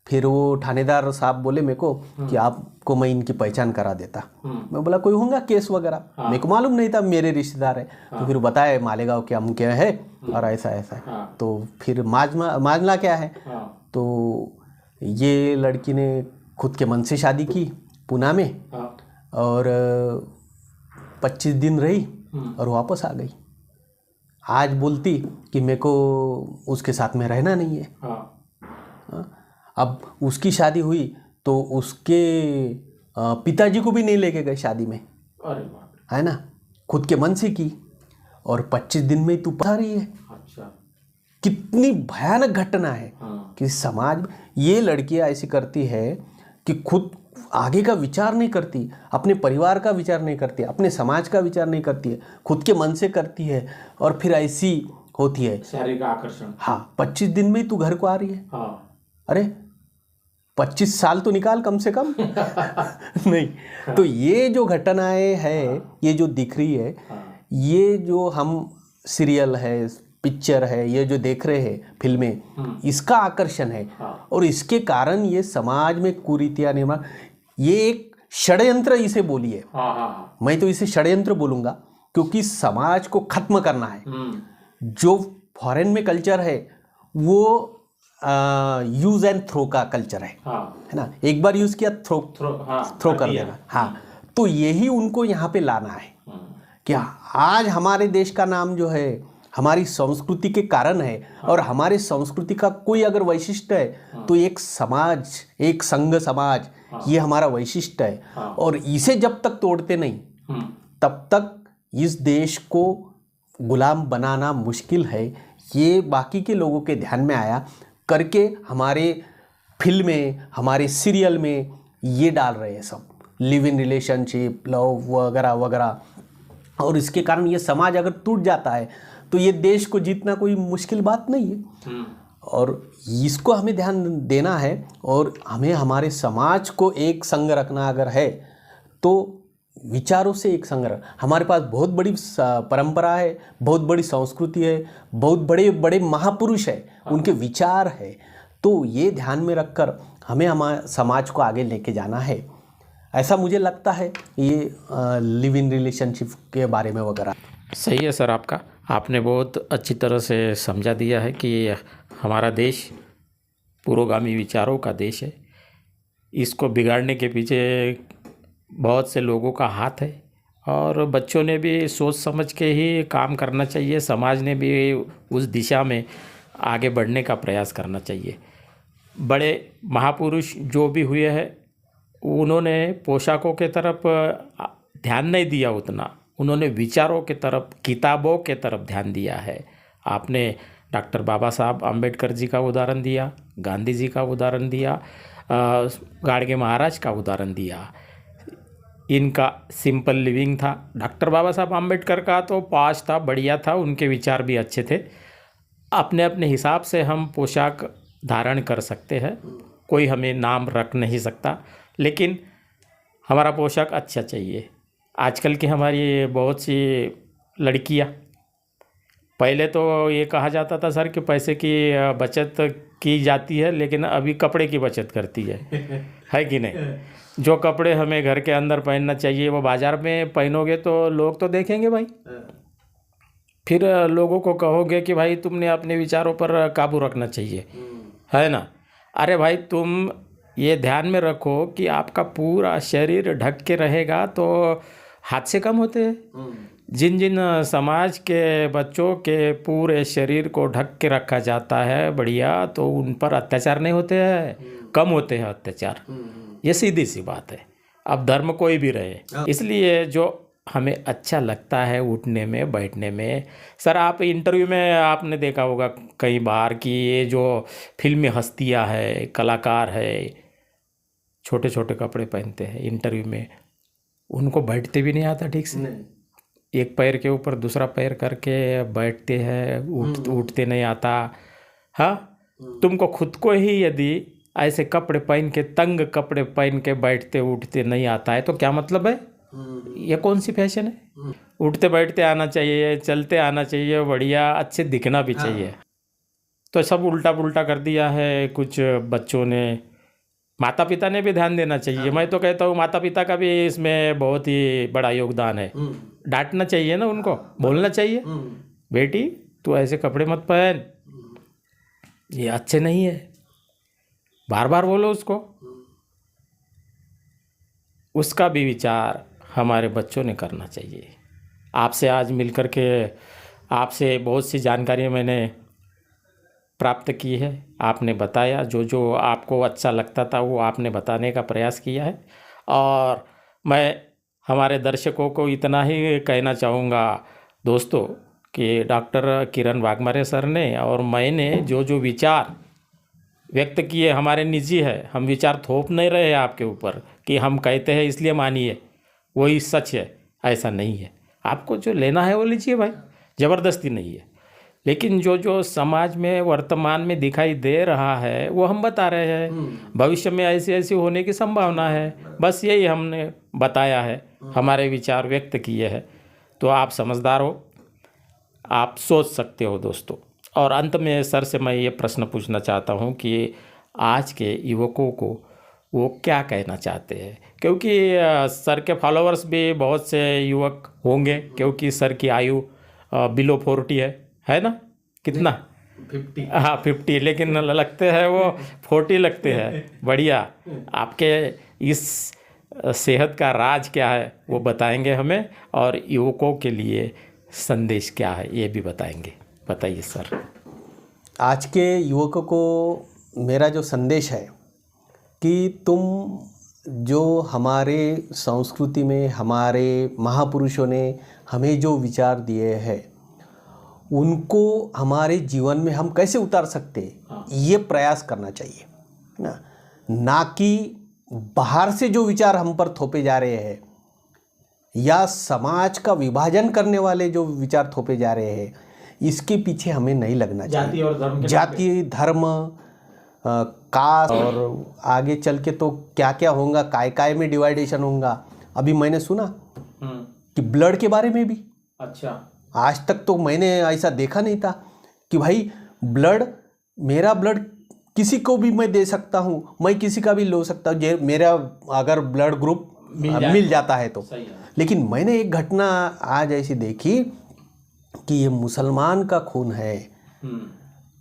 फिर वो थानेदार साहब बोले मेरे को कि आपको मैं इनकी पहचान करा देता। मैं बोला कोई होगा केस वगैरह, मेरे को मालूम नहीं था मेरे रिश्तेदार है। तो फिर बताए मालेगांव के हम क्या है और ऐसा ऐसा है। तो फिर माजला क्या है, तो ये लड़की ने खुद के मन से शादी की पूना में, और 25 दिन रही और वापस आ गई। आज बोलती कि मेरे को उसके साथ में रहना नहीं है। अब उसकी शादी हुई तो उसके पिताजी को भी नहीं लेके गए शादी में, है ना, खुद के मन से की, और 25 दिन में तू पा रही है। अच्छा, कितनी भयानक घटना है कि समाज में ये लड़कियां ऐसी करती है कि खुद आगे का विचार नहीं करती, अपने परिवार का विचार नहीं करती, अपने समाज का विचार नहीं करती है, खुद के मन से करती है, और फिर ऐसी होती है शारीरिक आकर्षण। हाँ, 25 दिन में ही तू घर को आ रही है। अरे 25 साल तो निकाल कम से कम। नहीं, तो ये जो घटनाएं है, ये जो दिख रही है, ये जो हम सीरियल है, पिक्चर है, ये जो देख रहे हैं फिल्में, इसका आकर्षण है, और इसके कारण ये समाज में कुरीतियां निर्माण, ये एक षड्यंत्र इसे बोलिए। मैं तो इसे षड्यंत्र बोलूंगा, क्योंकि समाज को खत्म करना है। जो फॉरेन में कल्चर है वो यूज एंड थ्रो का कल्चर है, है ना, एक बार यूज किया थ्रो कर देना। हाँ, तो यही उनको यहाँ पे लाना है कि आज हमारे देश का नाम जो है हमारी संस्कृति के कारण है, और हमारे संस्कृति का कोई अगर वैशिष्ट्य है तो एक समाज, एक संघ समाज, ये हमारा वैशिष्ट्य है। और इसे जब तक तोड़ते नहीं तब तक इस देश को गुलाम बनाना मुश्किल है। ये बाकी के लोगों के ध्यान में आया करके हमारे फिल्में, हमारे सीरियल में ये डाल रहे हैं सब, लिव इन रिलेशनशिप, लव वगैरह वगैरह, और इसके कारण ये समाज अगर टूट जाता है तो ये देश को जीतना कोई मुश्किल बात नहीं है। और इसको हमें ध्यान देना है, और हमें हमारे समाज को एक संग रखना अगर है तो विचारों से एक संग रख। हमारे पास बहुत बड़ी परंपरा है, बहुत बड़ी संस्कृति है, बहुत बड़े बड़े महापुरुष है, उनके विचार है, तो ये ध्यान में रखकर हमें हमारे समाज को आगे लेके जाना है, ऐसा मुझे लगता है। ये लिव इन रिलेशनशिप के बारे में वगैरह सही है सर आपका, आपने बहुत अच्छी तरह से समझा दिया है कि हमारा देश पुरोगामी विचारों का देश है, इसको बिगाड़ने के पीछे बहुत से लोगों का हाथ है, और बच्चों ने भी सोच समझ के ही काम करना चाहिए, समाज ने भी उस दिशा में आगे बढ़ने का प्रयास करना चाहिए। बड़े महापुरुष जो भी हुए हैं उन्होंने पोशाकों के तरफ ध्यान नहीं दिया उतना, उन्होंने विचारों के तरफ, किताबों के तरफ ध्यान दिया है। आपने डॉक्टर बाबा साहब आम्बेडकर जी का उदाहरण दिया, गांधी जी का उदाहरण दिया, गाडगे महाराज का उदाहरण दिया। इनका सिंपल लिविंग था। डॉक्टर बाबा साहब आम्बेडकर का तो पास था, बढ़िया था, उनके विचार भी अच्छे थे। अपने अपने हिसाब से हम पोशाक धारण कर सकते हैं, कोई हमें नाम रख नहीं सकता, लेकिन हमारा पोशाक अच्छा चाहिए। आजकल की हमारी बहुत सी लड़कियां, पहले तो ये कहा जाता था सर कि पैसे की बचत की जाती है, लेकिन अभी कपड़े की बचत करती है कि नहीं। जो कपड़े हमें घर के अंदर पहनना चाहिए वो बाज़ार में पहनोगे तो लोग तो देखेंगे भाई, फिर लोगों को कहोगे कि भाई तुमने अपने विचारों पर काबू रखना चाहिए, है ना। अरे भाई तुम ये ध्यान में रखो कि आपका पूरा शरीर ढक के रहेगा तो हादसे कम होते हैं। जिन जिन समाज के बच्चों के पूरे शरीर को ढक के रखा जाता है बढ़िया, तो उन पर अत्याचार नहीं होते हैं, कम होते हैं अत्याचार। ये सीधी सी बात है। अब धर्म कोई भी रहे, इसलिए जो हमें अच्छा लगता है उठने में बैठने में। सर आप इंटरव्यू में आपने देखा होगा कई बार कि ये जो फिल्मी हस्तियां है, कलाकार है, छोटे छोटे कपड़े पहनते हैं इंटरव्यू में, उनको बैठते भी नहीं आता ठीक से, एक पैर के ऊपर दूसरा पैर करके बैठते हैं, उठते नहीं आता। हाँ, तुमको खुद को ही यदि ऐसे कपड़े पहन के, तंग कपड़े पहन के बैठते उठते नहीं आता है तो क्या मतलब है? ये कौन सी फैशन है? उठते बैठते आना चाहिए, चलते आना चाहिए, बढ़िया अच्छे दिखना भी चाहिए। तो सब उल्टा पुल्टा कर दिया है कुछ बच्चों ने। माता पिता ने भी ध्यान देना चाहिए। मैं तो कहता हूँ माता पिता का भी इसमें बहुत ही बड़ा योगदान है। डांटना चाहिए ना उनको, बोलना चाहिए, बेटी तू ऐसे कपड़े मत पहन, ये अच्छे नहीं है, बार बार बोलो उसको। उसका भी विचार हमारे बच्चों ने करना चाहिए। आपसे आज मिलकर के आपसे बहुत सी जानकारियाँ मैंने प्राप्त की है। आपने बताया, जो जो आपको अच्छा लगता था वो आपने बताने का प्रयास किया है। और मैं हमारे दर्शकों को इतना ही कहना चाहूँगा दोस्तों कि डॉक्टर किरण वाघमारे सर ने और मैंने जो जो विचार व्यक्त किए हमारे निजी है, हम विचार थोप नहीं रहे आपके ऊपर कि हम कहते हैं इसलिए मानिए वही सच है, ऐसा नहीं है। आपको जो लेना है वो लीजिए भाई, ज़बरदस्ती नहीं है। लेकिन जो जो समाज में वर्तमान में दिखाई दे रहा है वो हम बता रहे हैं। भविष्य में ऐसी ऐसी होने की संभावना है, बस यही हमने बताया है, हमारे विचार व्यक्त किए हैं। तो आप समझदार हो, आप सोच सकते हो दोस्तों। और अंत में सर से मैं ये प्रश्न पूछना चाहता हूँ कि आज के युवकों को वो क्या कहना चाहते हैं, क्योंकि सर के फॉलोअर्स भी बहुत से युवक होंगे, क्योंकि सर की आयु बिलो 40 है ना, कितना 50। हाँ 50, लेकिन लगते हैं वो 40 लगते हैं। बढ़िया, आपके इस सेहत का राज क्या है वो बताएंगे हमें, और युवकों के लिए संदेश क्या है ये भी बताएंगे। बताइए सर। आज के युवकों को मेरा जो संदेश है कि तुम जो हमारे संस्कृति में हमारे महापुरुषों ने हमें जो विचार दिए हैं उनको हमारे जीवन में हम कैसे उतार सकते हैं, ये प्रयास करना चाहिए ना कि बाहर से जो विचार हम पर थोपे जा रहे हैं या समाज का विभाजन करने वाले जो विचार थोपे जा रहे हैं, इसके पीछे हमें नहीं लगना चाहिए। जाति और धर्म, जाति धर्म कास्ट और आगे चल के तो क्या क्या होगा, काय में डिवाइडेशन होगा। अभी मैंने सुना कि ब्लड के बारे में भी, अच्छा, आज तक तो मैंने ऐसा देखा नहीं था कि भाई ब्लड, मेरा ब्लड किसी को भी मैं दे सकता हूँ, मैं किसी का भी ले सकता हूँ, मेरा अगर ब्लड ग्रुप मिल जाता है तो। लेकिन मैंने एक घटना आज ऐसी देखी कि ये मुसलमान का खून है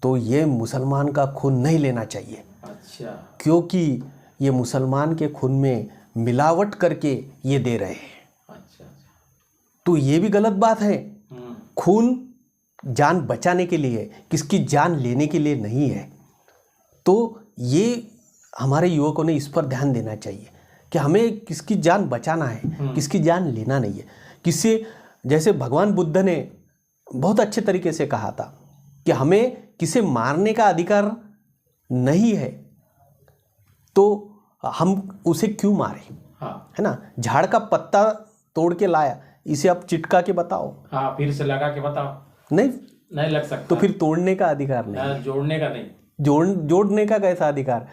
तो ये मुसलमान का खून नहीं लेना चाहिए। अच्छा, क्योंकि ये मुसलमान के खून में मिलावट करके ये दे रहे हैं। अच्छा, तो ये भी गलत बात है। खून जान बचाने के लिए है, किसकी जान लेने के लिए नहीं है। तो ये हमारे युवकों ने इस पर ध्यान देना चाहिए कि हमें किसकी जान बचाना है, किसकी जान लेना नहीं है। किससे, जैसे भगवान बुद्ध ने बहुत अच्छे तरीके से कहा था कि हमें किसे मारने का अधिकार नहीं है, तो हम उसे क्यों मारें। हाँ, है ना, झाड़ का पत्ता तोड़ के लाया, इसे आप चिटका के बताओ। हाँ, फिर से लगा के बताओ, नहीं लग सकता। तो फिर तोड़ने का अधिकार नहीं, जोड़ने का नहीं, जोड़ने का कैसा अधिकार।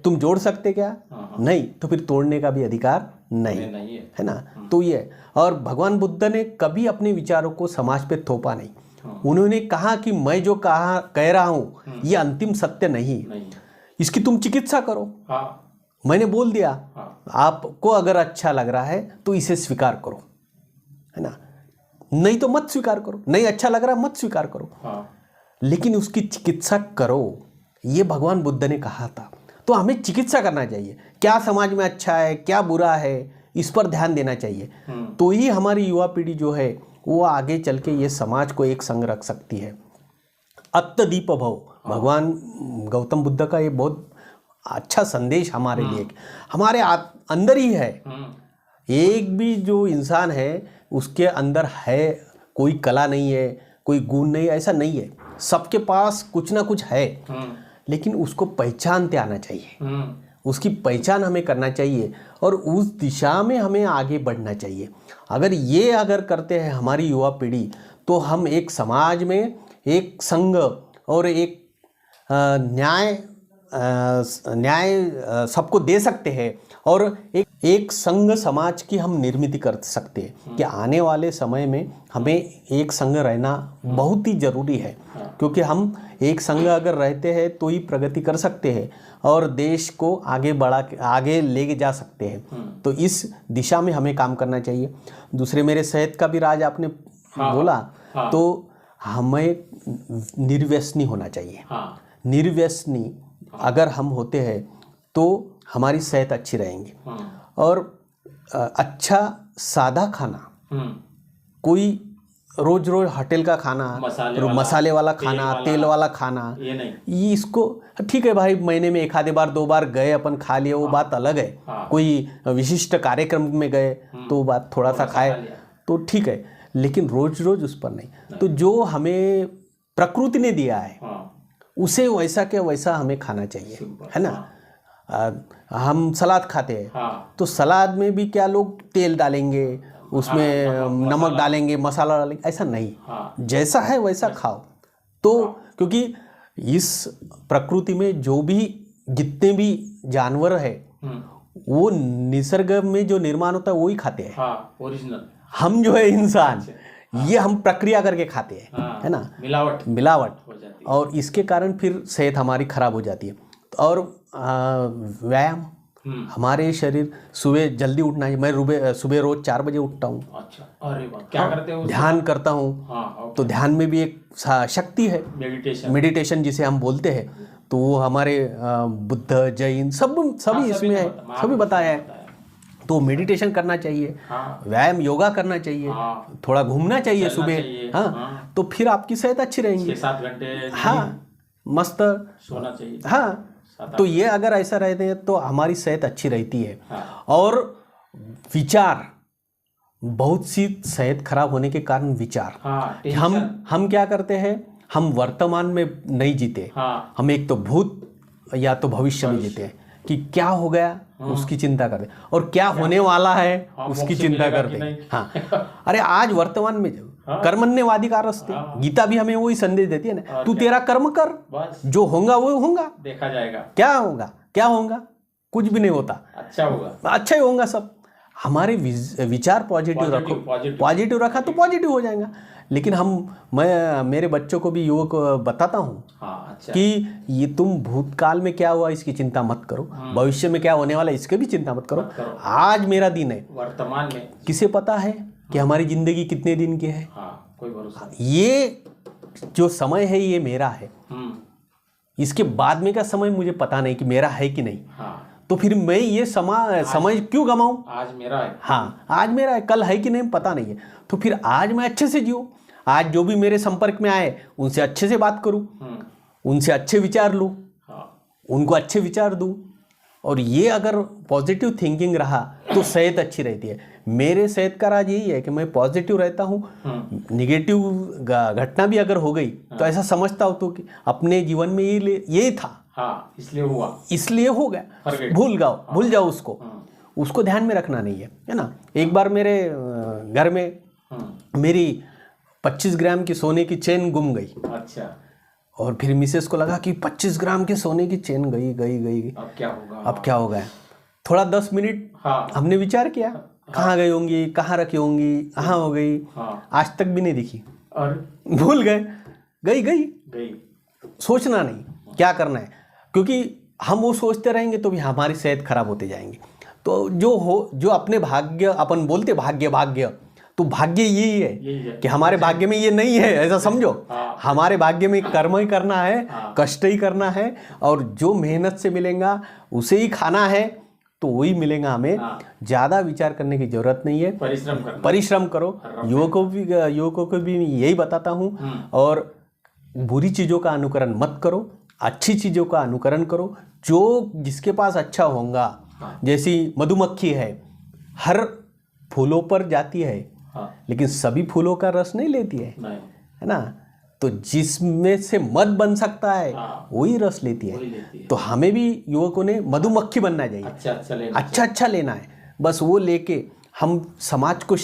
तुम जोड़ सकते क्या। नहीं, तो फिर तोड़ने का भी अधिकार नहीं है ना। तो ये, और भगवान बुद्ध ने कभी अपने विचारों को समाज पे थोपा नहीं। उन्होंने कहा कि मैं जो कह रहा हूं ये अंतिम सत्य नहीं, इसकी तुम चिकित्सा करो। मैंने बोल दिया, आपको अगर अच्छा लग रहा है तो इसे स्वीकार करो, है ना, नहीं तो मत स्वीकार करो, नहीं अच्छा लग रहा मत स्वीकार करो, लेकिन उसकी चिकित्सा करो। ये भगवान बुद्ध ने कहा था। तो हमें चिकित्सा करना चाहिए, क्या समाज में अच्छा है क्या बुरा है, इस पर ध्यान देना चाहिए। तो ही हमारी युवा पीढ़ी जो है वो आगे चल के ये समाज को एक संग रख सकती है। अत्तदीप भव, भगवान गौतम बुद्ध का ये बहुत अच्छा संदेश हमारे लिए, हमारे अंदर ही है। एक भी जो इंसान है उसके अंदर है, कोई कला नहीं है, कोई गुण नहीं, ऐसा नहीं है, सबके पास कुछ ना कुछ है, लेकिन उसको पहचानते आना चाहिए, उसकी पहचान हमें करना चाहिए और उस दिशा में हमें आगे बढ़ना चाहिए। अगर करते हैं हमारी युवा पीढ़ी, तो हम एक समाज में एक संघ और एक न्याय सबको दे सकते हैं और एक संघ समाज की हम निर्मित कर सकते हैं कि आने वाले समय में हमें एक संघ रहना बहुत ही ज़रूरी है, क्योंकि हम एक संघ अगर रहते हैं तो ही प्रगति कर सकते हैं और देश को आगे ले जा सकते हैं। तो इस दिशा में हमें काम करना चाहिए। दूसरे, मेरे सेहत का भी राज आपने बोला, तो हमें निर्व्यसनी होना चाहिए। निर्व्यसनी अगर हम होते हैं तो हमारी सेहत अच्छी रहेंगी। और अच्छा सादा खाना, कोई रोज रोज होटल का खाना, मसाले वाला खाना, तेल वाला खाना, ये इसको ठीक है भाई, महीने में 1 आधे बार 2 बार गए अपन खा लिए, वो बात अलग है। कोई विशिष्ट कार्यक्रम में गए तो बात थोड़ा सा खाए तो ठीक है, लेकिन रोज रोज उस पर नहीं। तो जो हमें प्रकृति ने दिया है उसे वैसा के वैसा हमें खाना चाहिए, है ना। हम सलाद खाते हैं तो सलाद में भी क्या लोग तेल डालेंगे, उसमें नमक डालेंगे, मसाला डालेंगे, ऐसा नहीं, जैसा है वैसा खाओ। तो क्योंकि इस प्रकृति में जो भी जितने भी जानवर है वो निसर्ग में जो निर्माण होता है वो ही खाते हैं, ओरिजिनल। हम जो है इंसान, ये हम प्रक्रिया करके खाते हैं, है ना, मिलावट हो जाती है, और इसके कारण फिर सेहत हमारी खराब हो जाती है। और व्यायाम, हमारे शरीर, सुबह जल्दी उठना है। मैं सुबह रोज 4 बजे उठता हूँ। अच्छा, अरे वाह, क्या करते हो? ध्यान करता हूँ। तो ध्यान में भी एक शक्ति है, मेडिटेशन जिसे हम बोलते हैं, तो वो हमारे बुद्ध, जैन सभी इसमें है, सभी बताया है। तो मेडिटेशन करना चाहिए, व्यायाम योगा करना चाहिए, थोड़ा घूमना चाहिए सुबह, तो फिर आपकी सेहत अच्छी रहेगी। 6-7 घंटे मस्त सोना चाहिए। तो ये अगर ऐसा रहते हैं तो हमारी सेहत अच्छी रहती है। और विचार, बहुत सी सेहत खराब होने के कारण विचार, हम क्या करते हैं, हम वर्तमान में नहीं जीते, हम एक तो भूत या तो भविष्य में जीते हैं कि क्या हो गया उसकी चिंता करते, और क्या होने वाला है उसकी चिंता करते। अरे आज वर्तमान में कर्मण्यवाधिकारस्ते, गीता भी हमें वही संदेश देती है ना, तू तेरा कर्म कर, जो होगा वो होगा, देखा जाएगा। क्या होगा, कुछ भी नहीं होता, अच्छा ही होगा सब। हमारे विचार पॉजिटिव रखो, पॉजिटिव रखा तो पॉजिटिव हो जाएगा। लेकिन मैं मेरे बच्चों को भी, युवक को बताता हूँ कि ये तुम भूतकाल में क्या हुआ इसकी चिंता मत करो, भविष्य में क्या होने वाला इसके भी चिंता मत करो। आज मेरा दिन है, वर्तमान में किसे पता है कि हमारी जिंदगी कितने दिन की है, कोई भरोसा। ये जो समय है ये मेरा है, इसके बाद में का समय मुझे पता नहीं कि मेरा है कि नहीं। तो फिर मैं ये समय क्यों गमाऊं? आज मेरा है, आज मेरा है, कल है कि नहीं पता नहीं है। तो फिर आज मैं अच्छे से जियो, आज जो भी मेरे संपर्क में आए उनसे अच्छे से बात करूं, उनसे अच्छे विचार लूं, उनको अच्छे विचार दूं। और ये अगर पॉजिटिव थिंकिंग रहा तो सेहत अच्छी रहती है। मेरे सेहत का राज यही है कि मैं पॉजिटिव रहता हूँ। निगेटिव घटना भी अगर हो गई तो ऐसा समझता हूँ तो कि अपने जीवन में ये था, इसलिए हो गया, भूल जाओ उसको ध्यान में रखना नहीं है ना। एक बार मेरे घर में मेरी 25 ग्राम की सोने की चेन गुम गई। अच्छा। और फिर मिसेस को लगा कि 25 ग्राम के सोने की चेन गई। अब क्या होगा। थोड़ा 10 मिनट हमने विचार किया, कहाँ गई होंगी, कहाँ रखी होंगी, कहाँ हो गई, आज तक भी नहीं दिखी और भूल गए। गई। सोचना नहीं क्या करना है, क्योंकि हम वो सोचते रहेंगे तो भी हमारी सेहत खराब होते जाएंगे। तो जो अपने भाग्य, अपन बोलते भाग्य, तो भाग्य यही है कि हमारे भाग्य में ये नहीं है, ऐसा समझो। हमारे भाग्य में कर्म ही करना है, कष्ट ही करना है, और जो मेहनत से मिलेगा उसे ही खाना है, तो वही मिलेगा हमें। ज़्यादा विचार करने की जरूरत नहीं है, परिश्रम करो। युवकों को भी यही बताता हूँ। और बुरी चीज़ों का अनुकरण मत करो, अच्छी चीज़ों का अनुकरण करो। जो जिसके पास अच्छा होगा, जैसी मधुमक्खी है, हर फूलों पर जाती है, लेकिन सभी फूलों का रस नहीं लेती है ना। तो जिसमें से मध बन सकता है वही रस लेती है। तो हमें भी युवकों ने मधुमक्खी बनना चाहिए, अच्छा लेना है। बस वो लेके हम समाज को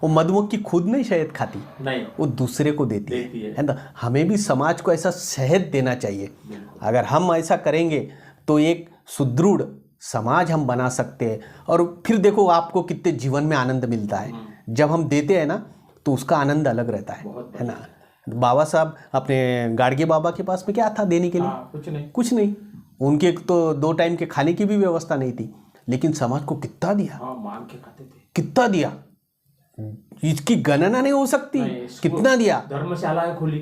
वो मधुमक्खी खुद नहीं शहद खाती, वो दूसरे को देती है ना। हमें भी समाज को ऐसा शहद देना चाहिए। अगर हम ऐसा करेंगे तो एक सुदृढ़ समाज हम बना सकते हैं। और फिर देखो आपको कितने जीवन में आनंद मिलता है। जब हम देते हैं ना तो उसका आनंद अलग रहता है ना। बाबा साहब अपने गाड़गे बाबा के पास में क्या था देने के लिए? कुछ नहीं। उनके तो 2 टाइम के खाने की भी व्यवस्था नहीं थी, लेकिन समाज को कितना दिया, मांग के खाते थे, कितना दिया, इसकी गणना नहीं हो सकती। कितना दिया, धर्मशाला खुली।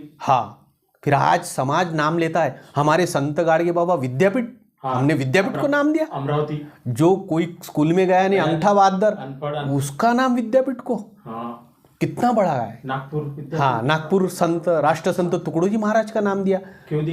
फिर आज समाज नाम लेता है। हमारे संत गाड़गे बाबा विद्यापीठ, हमने विद्यापीठ को नाम दिया। अमरावती जो कोई स्कूल में गया नहीं, अंगठा बहादुर, उसका नाम विद्यापीठ को कितना बड़ा है। नागपुर संत राष्ट्र संत तुकडोजी महाराज का नाम दिया। क्यों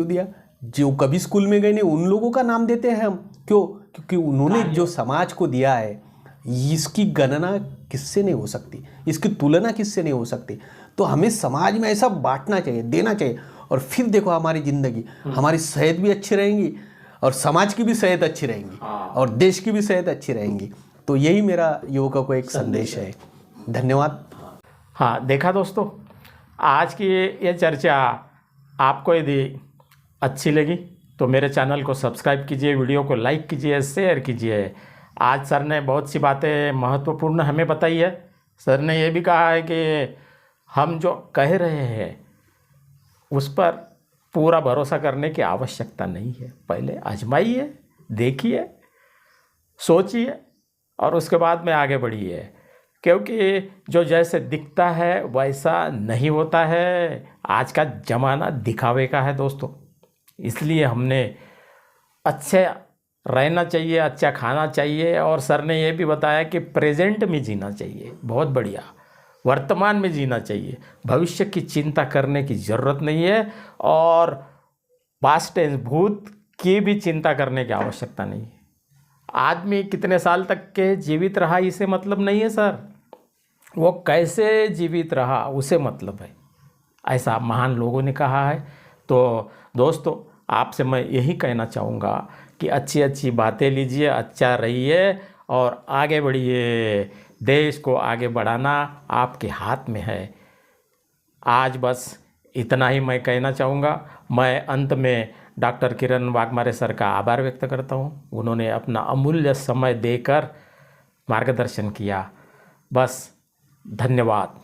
दिया? जो कभी स्कूल में गए नहीं उन लोगों का नाम देते हैं हम। क्यों? क्योंकि उन्होंने जो समाज को दिया है, इसकी गणना किससे नहीं हो सकती, इसकी तुलना किससे नहीं हो सकती। तो हमें समाज में ऐसा बांटना चाहिए, देना चाहिए। और फिर देखो हमारी जिंदगी, हमारी सेहत भी अच्छी रहेंगी, और समाज की भी सेहत अच्छी रहेंगी, और देश की भी सेहत अच्छी रहेंगी। तो यही मेरा युवकों को एक संदेश है। धन्यवाद। देखा दोस्तों, आज की ये चर्चा आपको यदि अच्छी लगी तो मेरे चैनल को सब्सक्राइब कीजिए, वीडियो को लाइक कीजिए, शेयर कीजिए। आज सर ने बहुत सी बातें महत्वपूर्ण हमें बताई है। सर ने ये भी कहा है कि हम जो कह रहे हैं उस पर पूरा भरोसा करने की आवश्यकता नहीं है। पहले आजमाइए, देखिए, सोचिए और उसके बाद में आगे बढ़िए। क्योंकि जो जैसे दिखता है वैसा नहीं होता है। आज का ज़माना दिखावे का है दोस्तों, इसलिए हमने अच्छे रहना चाहिए, अच्छा खाना चाहिए। और सर ने ये भी बताया कि प्रेजेंट में जीना चाहिए, बहुत बढ़िया, वर्तमान में जीना चाहिए। भविष्य की चिंता करने की ज़रूरत नहीं है, और पास्ट टेंस भूत की भी चिंता करने की आवश्यकता नहीं है। आदमी कितने साल तक के जीवित रहा इसे मतलब नहीं है सर, वो कैसे जीवित रहा उसे मतलब है, ऐसा महान लोगों ने कहा है। तो दोस्तों, आपसे मैं यही कहना चाहूँगा कि अच्छी अच्छी बातें लीजिए, अच्छा रहिए और आगे बढ़िए। देश को आगे बढ़ाना आपके हाथ में है। आज बस इतना ही मैं कहना चाहूँगा। मैं अंत में डॉक्टर किरण वाघमारे सर का आभार व्यक्त करता हूँ। उन्होंने अपना अमूल्य समय देकर मार्गदर्शन किया। बस धन्यवाद।